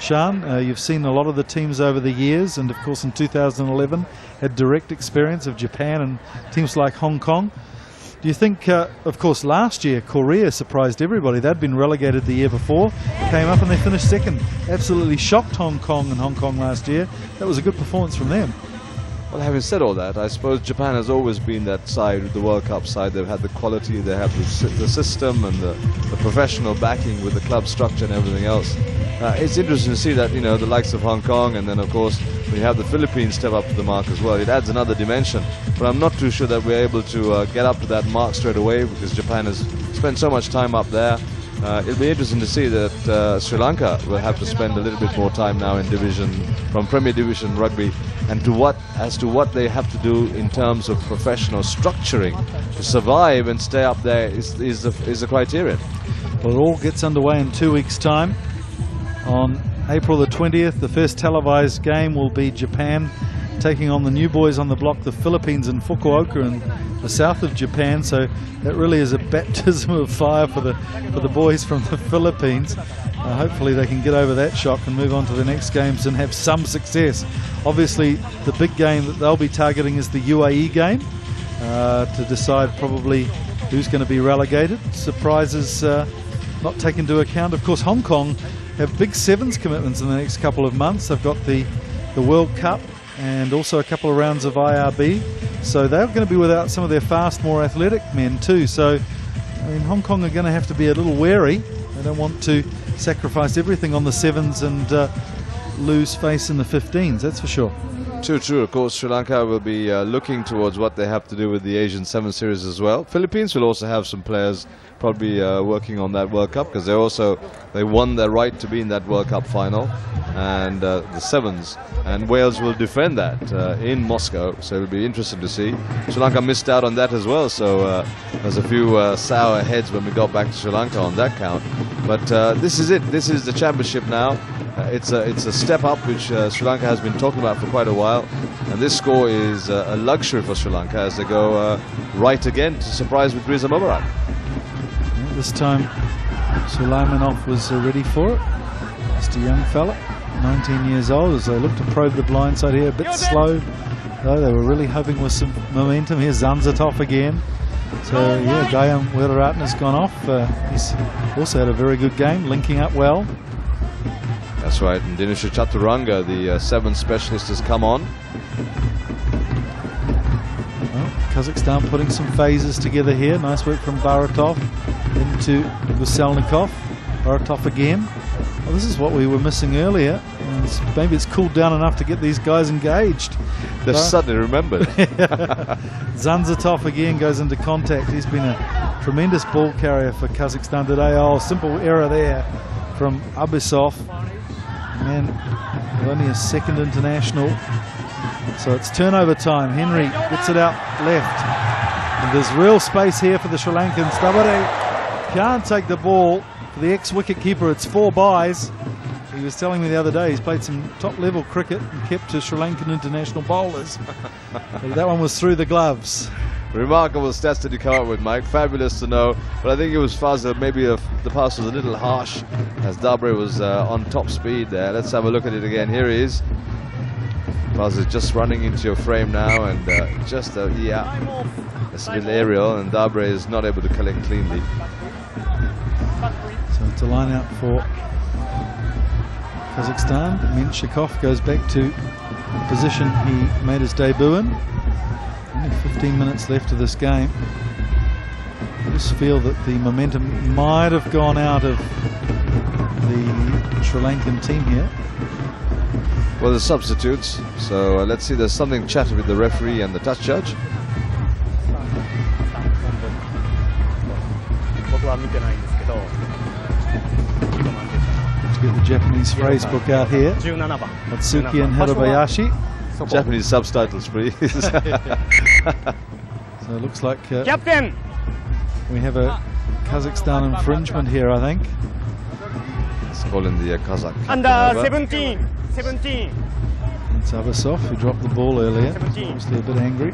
Sean, you've seen a lot of the teams over the years, and of course in 2011 had direct experience of Japan and teams like Hong Kong. Do you think, of course last year Korea surprised everybody. They'd been relegated the year before, came up and they finished second. Absolutely shocked Hong Kong last year. That was a good performance from them. Well, having said all that, I suppose Japan has always been that side, the World Cup side. They've had the quality, they have the system and the professional backing with the club structure and everything else. It's interesting to see that, you know, the likes of Hong Kong, and then of course when you have the Philippines step up to the mark as well, it adds another dimension. But I'm not too sure that we're able to get up to that mark straight away, because Japan has spent so much time up there. It'll be interesting to see that Sri Lanka will have to spend a little bit more time now in from Premier Division rugby, and as to what they have to do in terms of professional structuring to survive and stay up there is the criterion. Well, it all gets underway in 2 weeks' time. On April the 20th, the first televised game will be Japan taking on the new boys on the block, the Philippines, in Fukuoka in the south of Japan. So that really is a baptism of fire for the boys from the Philippines. Hopefully they can get over that shock and move on to the next games and have some success. Obviously the big game that they'll be targeting is the UAE game to decide probably who's going to be relegated. Surprises not taken into account. Of course Hong Kong have big sevens commitments in the next couple of months. They've got the World Cup and also a couple of rounds of IRB, so they're going to be without some of their fast, more athletic men too. So I mean, Hong Kong are going to have to be a little wary. They don't want to sacrifice everything on the sevens and lose face in the 15s, that's for sure. True. Of course, Sri Lanka will be looking towards what they have to do with the Asian 7 Series as well. Philippines will also have some players probably working on that World Cup, because they won their right to be in that World Cup final, and the sevens. And Wales will defend that in Moscow, so it'll be interesting to see. Sri Lanka missed out on that as well, so there's a few sour heads when we got back to Sri Lanka on that count. But this is it. This is the championship now. It's a step up which Sri Lanka has been talking about for quite a while, and this score is a luxury for Sri Lanka as they go right again to surprise with Riza Mubarak. Yeah, this time Sulaimanov was ready for it. Just a young fella, 19 years old, as they look to probe the blind side here. A bit slow, though. They were really hoping with some momentum. Here's Zanzatov again. So yeah, Gayam Weeraratne has gone off. He's also had a very good game, linking up well. That's right, and Dinesh Chaturanga, the 7 specialist, has come on. Well, Kazakhstan putting some phases together here. Nice work from Baratov into Guselnikov. Baratov again. Well, this is what we were missing earlier. Maybe it's cooled down enough to get these guys engaged. They've suddenly remembered. Zanzatov again goes into contact. He's been a tremendous ball carrier for Kazakhstan today. Oh, simple error there from Abisov. Man, only a second international. So it's turnover time. Henry gets it out left. And there's real space here for the Sri Lankans. Dabare can't take the ball. For the ex-wicket keeper, it's 4 byes. He was telling me the other day he's played some top-level cricket and kept to Sri Lankan international bowlers. But that one was through the gloves. Remarkable stats that you come up with, Mike. Fabulous to know. But I think it was Fazil. Maybe the pass was a little harsh as Dabre was on top speed there. Let's have a look at it again. Here he is. Fazil just running into your frame now, and just yeah, it's a little aerial, and Dabre is not able to collect cleanly. So it's a line out for Kazakhstan. Menshikov goes back to the position he made his debut in. Only 15 minutes left of this game. I just feel that the momentum might have gone out of the Sri Lankan team here. Well, the substitutes. So let's see. There's something chatted with the referee and the touch judge. は見てないんですけど、 Let's get the Japanese phrase book out here. 17番 Matsuki and Hirabayashi. そこ Japanese subtitles, please. So it looks like キャプテン we have a Kazakhstan infringement here, I think. It's calling the Kazakh. アンダー over. 17 It's Abasov who dropped the ball earlier. 17 Obviously a bit angry.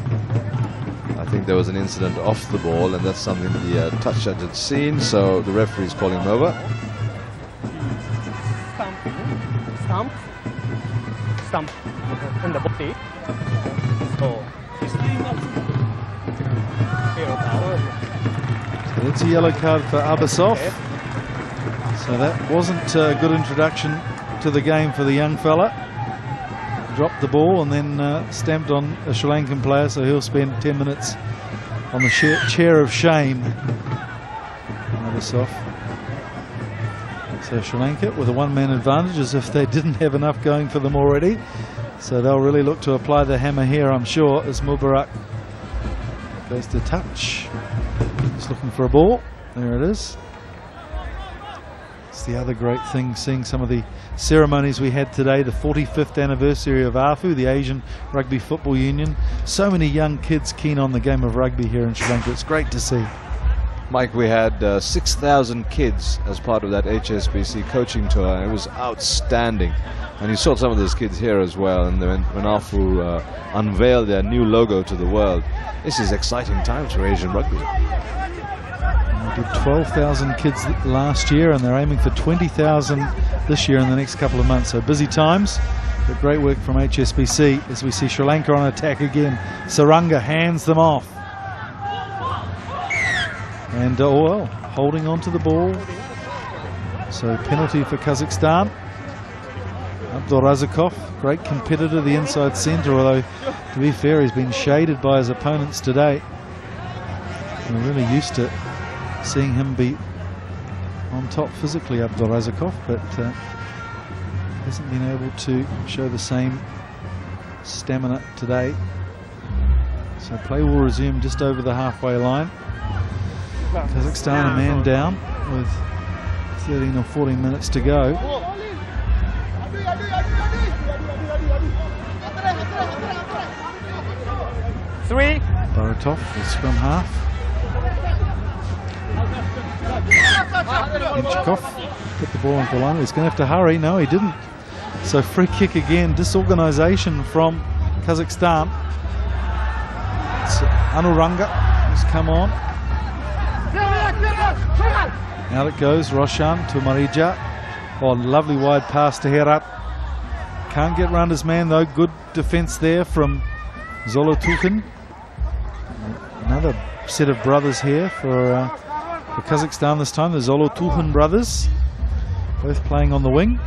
I think there was an incident off the ball, and that's something the touch judge had seen, so the referee is calling him over. スタンプ in the body. So So that's a yellow card for Abasov. So that wasn't a good introduction to the game for the young fella. Dropped the ball and then stamped on a Sri Lankan player, so he'll spend 10 minutes on the chair of shame. Abasov. So Sri Lanka with a one-man advantage, as if they didn't have enough going for them already. So they'll really look to apply the hammer here, I'm sure, as Mubarak goes to touch. He's looking for a ball. There it is. It's the other great thing, seeing some of the ceremonies we had today, the 45th anniversary of AFU, the Asian Rugby Football Union. So many young kids keen on the game of rugby here in Sri Lanka. It's great to see. Mike, we had 6,000 kids as part of that HSBC coaching tour, and it was outstanding. And you saw some of those kids here as well, and when AFU unveiled their new logo to the world. This is exciting times for Asian rugby. They did 12,000 kids last year, and they're aiming for 20,000 this year in the next couple of months. So busy times, but great work from HSBC as we see Sri Lanka on attack again. Saranga hands them off. And well, holding on to the ball. So penalty for Kazakhstan. Abdulrazakov, great competitor, the inside centre, although to be fair, he's been shaded by his opponents today. We're really used to seeing him be on top physically, Abdulrazakov, but hasn't been able to show the same stamina today. So play will resume just over the halfway line. Kazakhstan a man down with 13 or 14 minutes to go. Three. Baratov, the scrum half. Inchikov put the ball onto the line. He's going to have to hurry. No, he didn't. So free kick again. Disorganisation from Kazakhstan. It's Anuranga who's come on. Out it goes. Roshan to Marija. Oh, lovely wide pass to Herat. Can't get round his man though. Good defence there from Zolotukhin. Another set of brothers here for Kazakhstan this time. The Zolotukhin brothers, both playing on the wing.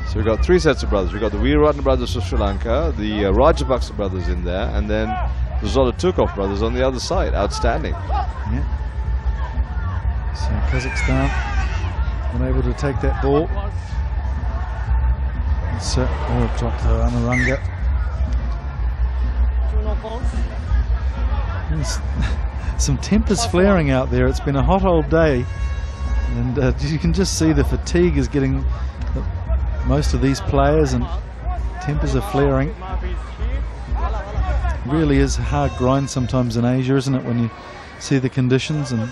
So we've got three sets of brothers. We've got the Weerartne brothers of Sri Lanka, the Rajapaksa brothers in there, and then the Zolotukov brothers on the other side. Outstanding. Yeah. So Kazakhstan unable to take that ball. It's dropped to Anuranga. Some tempers flaring out there. It's been a hot old day, and you can just see the fatigue is getting most of these players, and tempers are flaring. Really is a hard grind sometimes in Asia, isn't it, when you see the conditions and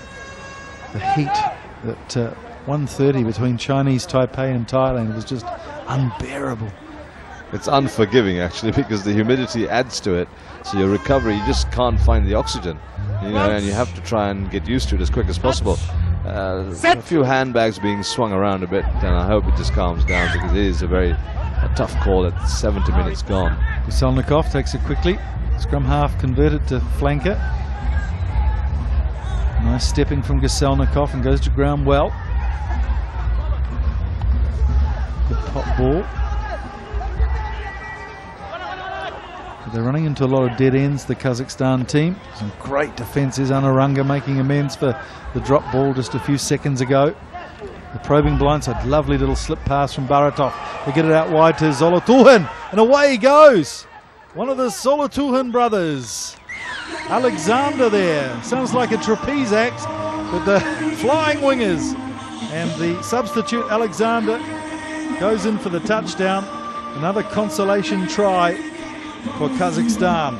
the heat. At 1:30 between Chinese Taipei and Thailand was just unbearable. It's unforgiving actually, because the humidity adds to it. So your recovery, you just can't find the oxygen, and you have to try and get used to it as quick as possible. A few handbags being swung around a bit, and I hope it just calms down, because it is a tough call at 70 minutes gone. Guselnikov takes it quickly. Scrum half converted to flanker. Nice stepping from Guselnikov, and goes to ground well. Good pop ball. They're running into a lot of dead ends, the Kazakhstan team. Some great defences. Anuranga making amends for the drop ball just a few seconds ago. The probing blindside, lovely little slip pass from Baratov. They get it out wide to Zolotukhin, and away he goes. One of the Zolotukhin brothers. Alexander there. Sounds like a trapeze act. with the flying wingers. And the substitute Alexander goes in for the touchdown. Another consolation try for Kazakhstan.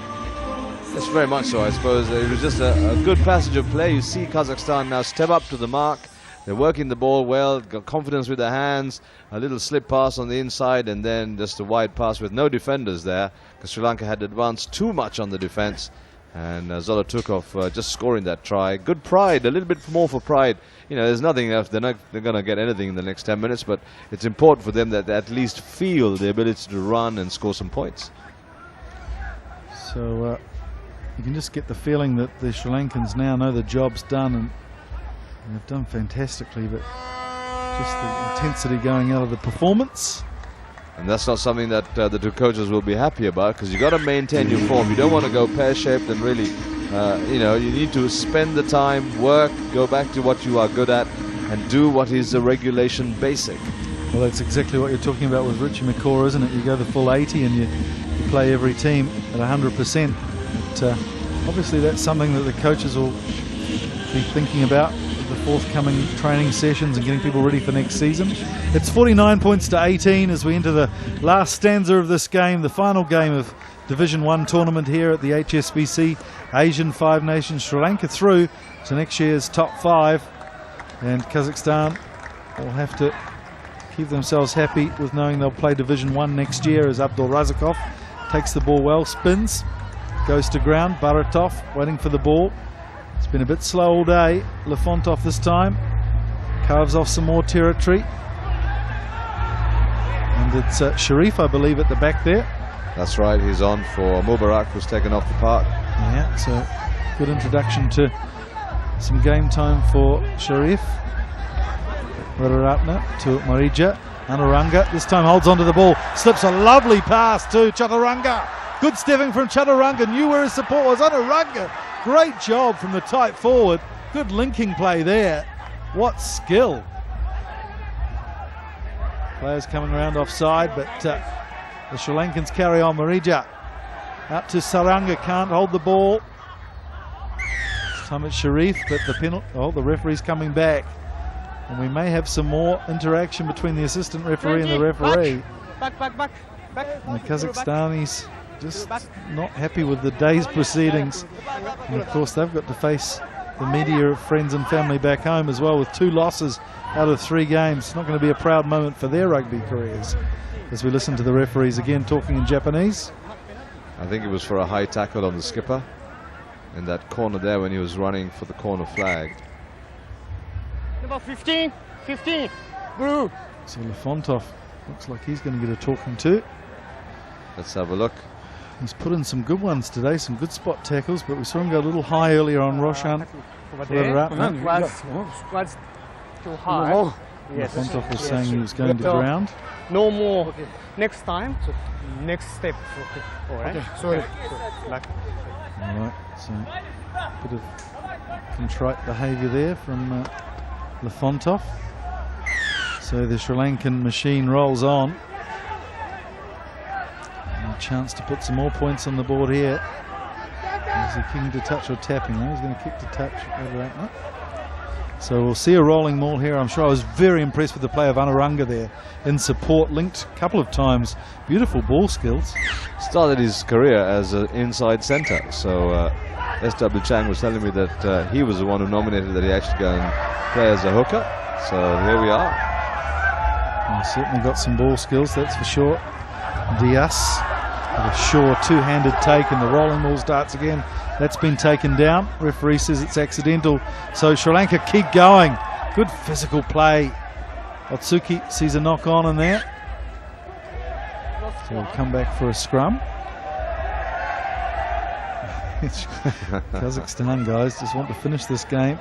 Yes, very much so, I suppose. It was just a good passage of play. You see Kazakhstan now step up to the mark. They're working the ball well, got confidence with their hands, a little slip pass on the inside, and then just a wide pass with no defenders there, because Sri Lanka had advanced too much on the defense. And Zolotukov just scoring that try. Good pride, a little bit more for pride. You know, there's nothing else. They're going to get anything in the next 10 minutes, but it's important for them that they at least feel the ability to run and score some points. So you can just get the feeling that the Sri Lankans now know the job's done, and they've done fantastically, but just the intensity going out of the performance. And that's not something that the two coaches will be happy about, because you've got to maintain your form. You don't want to go pear-shaped and really, you know, you need to spend the time, work, go back to what you are good at, and do what is the regulation basic. Well, that's exactly what you're talking about with Richie McCaw, isn't it? You go the full 80 and you play every team at 100%. But obviously that's something that the coaches will be thinking about the forthcoming training sessions and getting people ready for next season. It's 49 points to 18 as we enter the last stanza of this game, the final game of Division 1 tournament here at the HSBC Asian Five Nations. Sri Lanka through to next year's top 5, and Kazakhstan will have to keep themselves happy with knowing they'll play Division 1 next year, as Abdul Razakov takes the ball well, spins, goes to ground. Baratov waiting for the ball. It's been a bit slow all day. Lefontov this time carves off some more territory. And it's Sharif, I believe, at the back there. That's right, he's on for Mubarak, who's taken off the park. Yeah, so good introduction to some game time for Sharif. Radaratna to Marija. Anuranga this time holds onto the ball. Slips a lovely pass to Chaturanga. Good stepping from Chaturanga. Knew where his support was. Anuranga. Great job from the tight forward. Good linking play there. What skill. Players coming around offside, but the Sri Lankans carry on. Marija out to Saranga. Can't hold the ball. This time it's Sharif, but the penalty. Oh, the referee's coming back. And we may have some more interaction between the assistant referee and the referee. Back. And the Kazakhstanis just not happy with the day's proceedings. And of course they've got to face the media of friends and family back home as well, with 2 losses out of 3 games. It's not going to be a proud moment for their rugby careers. As we listen to the referees again talking in Japanese. I think it was for a high tackle on the skipper in that corner there when he was running for the corner flag. Number 15, blue. So Lefontov looks like he's going to get a talking to. Let's have a look. He's put in some good ones today, some good spot tackles, but we saw him go a little high earlier on Roshan. Was too high. Yes. Lefontov was saying he was going to ground. No more. Next time, next step. Alright. Sorry. Back. Alright, so a bit of contrite behaviour there from Lefontov. So the Sri Lankan machine rolls on. And a chance to put some more points on the board here. Is he kicking to touch or tapping? No, he's going to kick to touch over that one. So we'll see a rolling maul here. I'm sure I was very impressed with the play of Anuranga there in support, linked a couple of times. Beautiful ball skills. Started his career as an inside centre, so S.W. Chang was telling me that he was the one who nominated that he actually go and play as a hooker. So here we are. And certainly got some ball skills, that's for sure. Diaz with a sure 2-handed take, and the rolling maul starts again. That's been taken down. Referee says it's accidental. So Sri Lanka keep going. Good physical play. Otsuki sees a knock on in there. So we'll come back for a scrum. Kazakhstan guys just want to finish this game,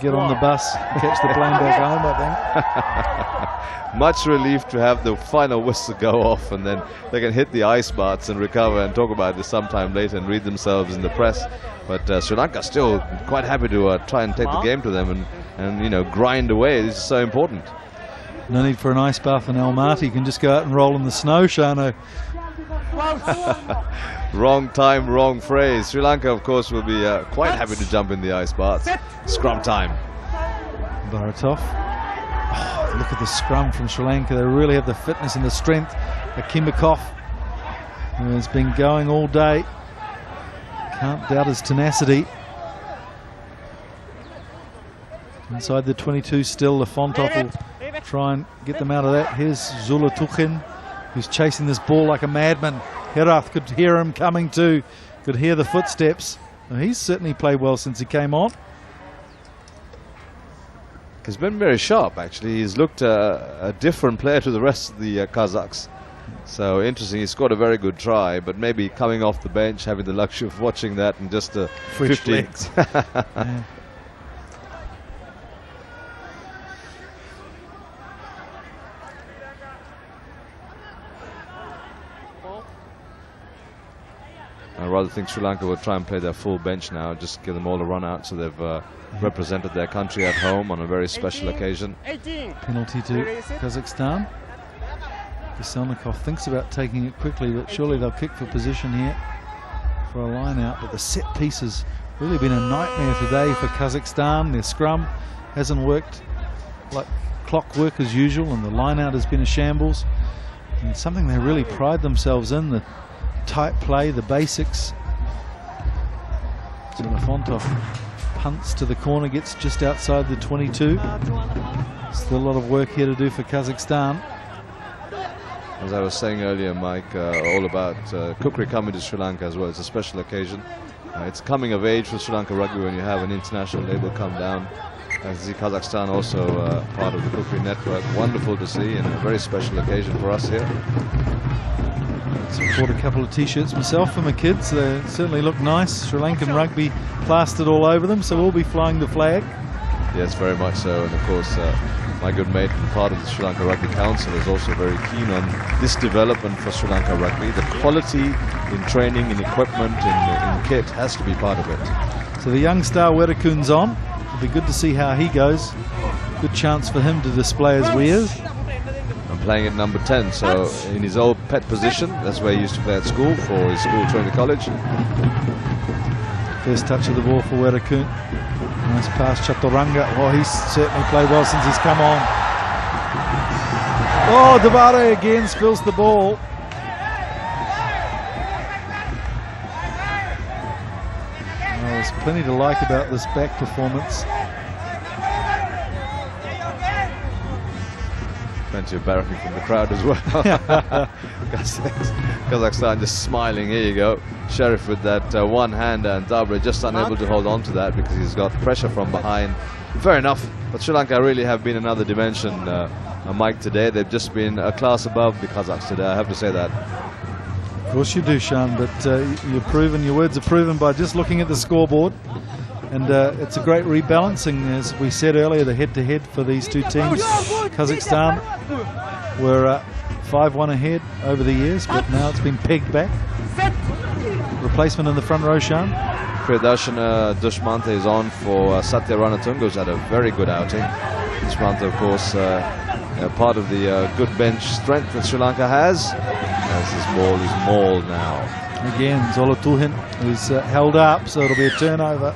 get on the bus and catch the plane back home, I think. Much relief to have the final whistle go off, and then they can hit the ice baths and recover and talk about this sometime later and read themselves in the press. But Sri Lanka still quite happy to try and take the game to them and you know, grind away. This is so important. No need for an ice bath in Almaty. You can just go out and roll in the snow, Shano. Wrong time, wrong phrase. Sri Lanka, of course, will be quite happy to jump in the ice baths. Scrum time. Baratov. Oh, look at the scrum from Sri Lanka. They really have the fitness and the strength. Akimbakov, who has been going all day. Can't doubt his tenacity. Inside the 22 still, Lefontov will try and get them out of that. Here's Zulatukin, who's chasing this ball like a madman. Herath could hear him coming too, could hear the footsteps. Well, he's certainly played well since he came on. He's been very sharp, actually. He's looked a different player to the rest of the Kazakhs. So interesting, he scored a very good try, but maybe coming off the bench, having the luxury of watching that and just 50 legs. Yeah. I rather think Sri Lanka will try and play their full bench now, just give them all a run out, so they've represented their country at home on a very special occasion. Penalty to Kazakhstan. Kaselnikov thinks about taking it quickly, but surely they'll kick for position here for a line out. But the set piece has really been a nightmare today for Kazakhstan. Their scrum hasn't worked like clockwork as usual, and the line out has been a shambles. And something they really pride themselves in, the tight play, the basics. Lefontov punts to the corner, gets just outside the 22. Still a lot of work here to do for Kazakhstan. As I was saying earlier, Mike, all about cookery coming to Sri Lanka as well. It's a special occasion. It's coming of age for Sri Lanka rugby when you have an international label come down. I see Kazakhstan also part of the cookery network. Wonderful to see, and a very special occasion for us here. Bought a couple of t-shirts myself for my kids. They certainly look nice. Sri Lankan rugby plastered all over them, so we'll be flying the flag. Yes, very much so. And of course, my good mate and part of the Sri Lanka Rugby Council is also very keen on this development for Sri Lanka rugby. The quality in training, in equipment, in kit has to be part of it. So the young star Wedakun's on. It'll be good to see how he goes. Good chance for him to display his wares. And playing at number 10, so in his old pet position. That's where he used to play at school for his school training college. First touch of the ball for Wedakun. Nice pass, Chaturanga. Well, he's certainly played well since he's come on. Oh, Devare again spills the ball. Well, there's plenty to like about this back performance. Plenty of barracking from the crowd as well. Kazakhstan just smiling. Here you go. Sheriff with that one hand, and Dabre just unable to hold on to that because he's got pressure from behind. Fair enough, but Sri Lanka really have been another dimension, Mike, today. They've just been a class above the Kazakhs today, I have to say that. Of course you do, Sean, but you're proven, your words are proven by just looking at the scoreboard. And it's a great rebalancing, as we said earlier, the head-to-head for these two teams. Kazakhstan were 5-1 ahead over the years, but now it's been pegged back. Replacement in the front row, Sean. Priyadarshana Dushmante is on for Satya Ranatunga, who's had a very good outing. Dushmante, of course, part of the good bench strength that Sri Lanka has. As this ball is mauled now. Again, Zolatuhin, who's held up, so it'll be a turnover.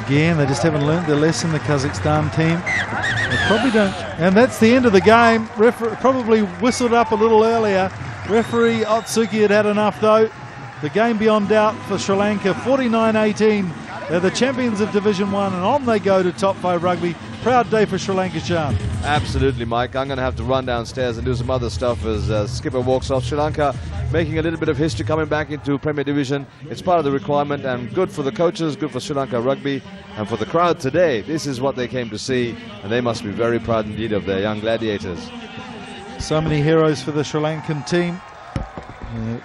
Again, they just haven't learnt their lesson, the Kazakhstan team. They probably don't. And that's the end of the game. Referee probably whistled up a little earlier. Referee Otsuki had had enough, though. The game beyond doubt for Sri Lanka, 49-18. They're the champions of Division 1, and on they go to Top 5 Rugby. Proud day for Sri Lanka, Sean. Absolutely, Mike. I'm going to have to run downstairs and do some other stuff as skipper walks off. Sri Lanka making a little bit of history coming back into Premier Division. It's part of the requirement, and good for the coaches, good for Sri Lanka rugby, and for the crowd today. This is what they came to see, and they must be very proud indeed of their young gladiators. So many heroes for the Sri Lankan team.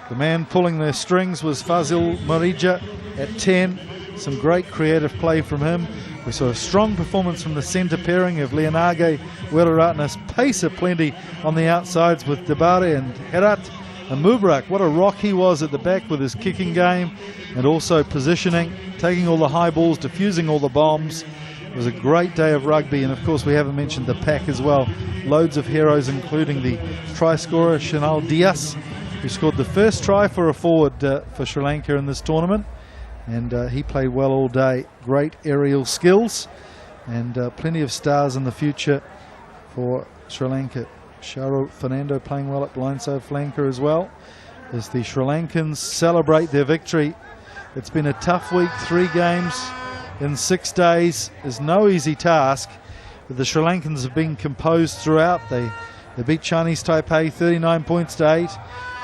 The man pulling their strings was Fazil Marija at 10. Some great creative play from him. We saw a strong performance from the centre pairing of Leonage, Weeraratnas, pace aplenty on the outsides with Dabare and Herat. And Mubarak, what a rock he was at the back with his kicking game and also positioning, taking all the high balls, diffusing all the bombs. It was a great day of rugby, and of course we haven't mentioned the pack as well. Loads of heroes, including the try scorer Shinal Diaz, who scored the first try for a forward for Sri Lanka in this tournament. And he played well all day. Great aerial skills. and plenty of stars in the future for Sri Lanka. Shahrukh Fernando playing well at blindside flanker as well, as the Sri Lankans celebrate their victory. It's been a tough week, 3 games in 6 days is no easy task, but the Sri Lankans have been composed throughout. They beat Chinese Taipei 39 points to 8,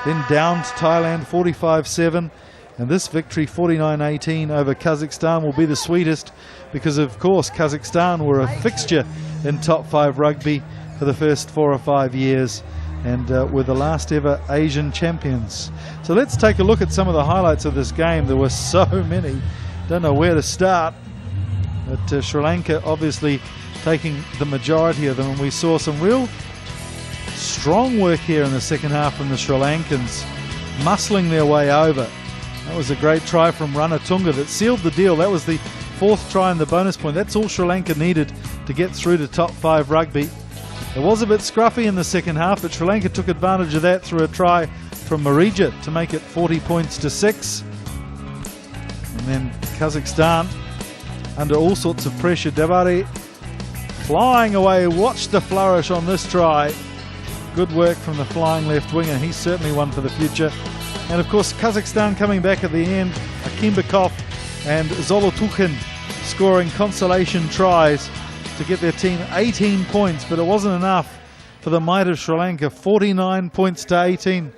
then down to Thailand 45-7, and this victory 49-18 over Kazakhstan will be the sweetest, because of course Kazakhstan were a fixture in top 5 rugby for the first 4 or 5 years, and were the last ever Asian champions. So let's take a look at some of the highlights of this game. There were so many, don't know where to start, but Sri Lanka obviously taking the majority of them, and we saw some real strong work here in the second half from the Sri Lankans, muscling their way over. That was a great try from Ranatunga that sealed the deal. That was the 4th try and the bonus point. That's all Sri Lanka needed to get through to top 5 rugby. It was a bit scruffy in the second half, but Sri Lanka took advantage of that through a try from Marija to make it 40 points to 6. And then Kazakhstan, under all sorts of pressure, Davari flying away. Watch the flourish on this try. Good work from the flying left winger. He's certainly one for the future. And of course Kazakhstan coming back at the end, Akimbekov and Zolotukhin scoring consolation tries to get their team 18 points, but it wasn't enough for the might of Sri Lanka, 49 points to 18.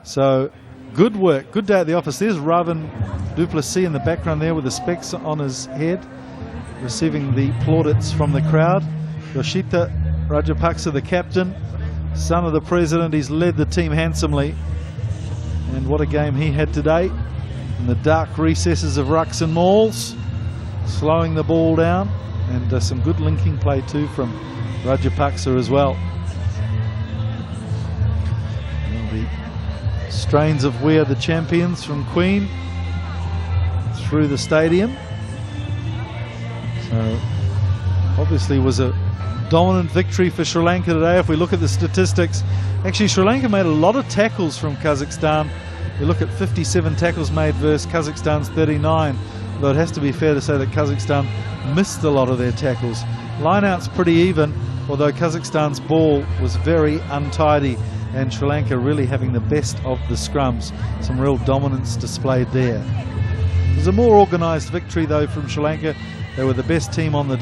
So good work, good day at the office. There's Ravan Duplessis in the background there with the specs on his head, receiving the plaudits from the crowd. Yoshita Rajapaksa, the captain, son of the president, he's led the team handsomely. And what a game he had today in the dark recesses of rucks and mauls, slowing the ball down, and some good linking play too from Rajapaksa as well. And the strains of We Are the Champions from Queen through the stadium. So obviously was a dominant victory for Sri Lanka today. If we look at the statistics, actually Sri Lanka made a lot of tackles from Kazakhstan. We look at 57 tackles made versus Kazakhstan's 39, though it has to be fair to say that Kazakhstan missed a lot of their tackles. Lineout's pretty even, although Kazakhstan's ball was very untidy, and Sri Lanka really having the best of the scrums. Some real dominance displayed there. It was a more organised victory though from Sri Lanka. They were the best team on the day.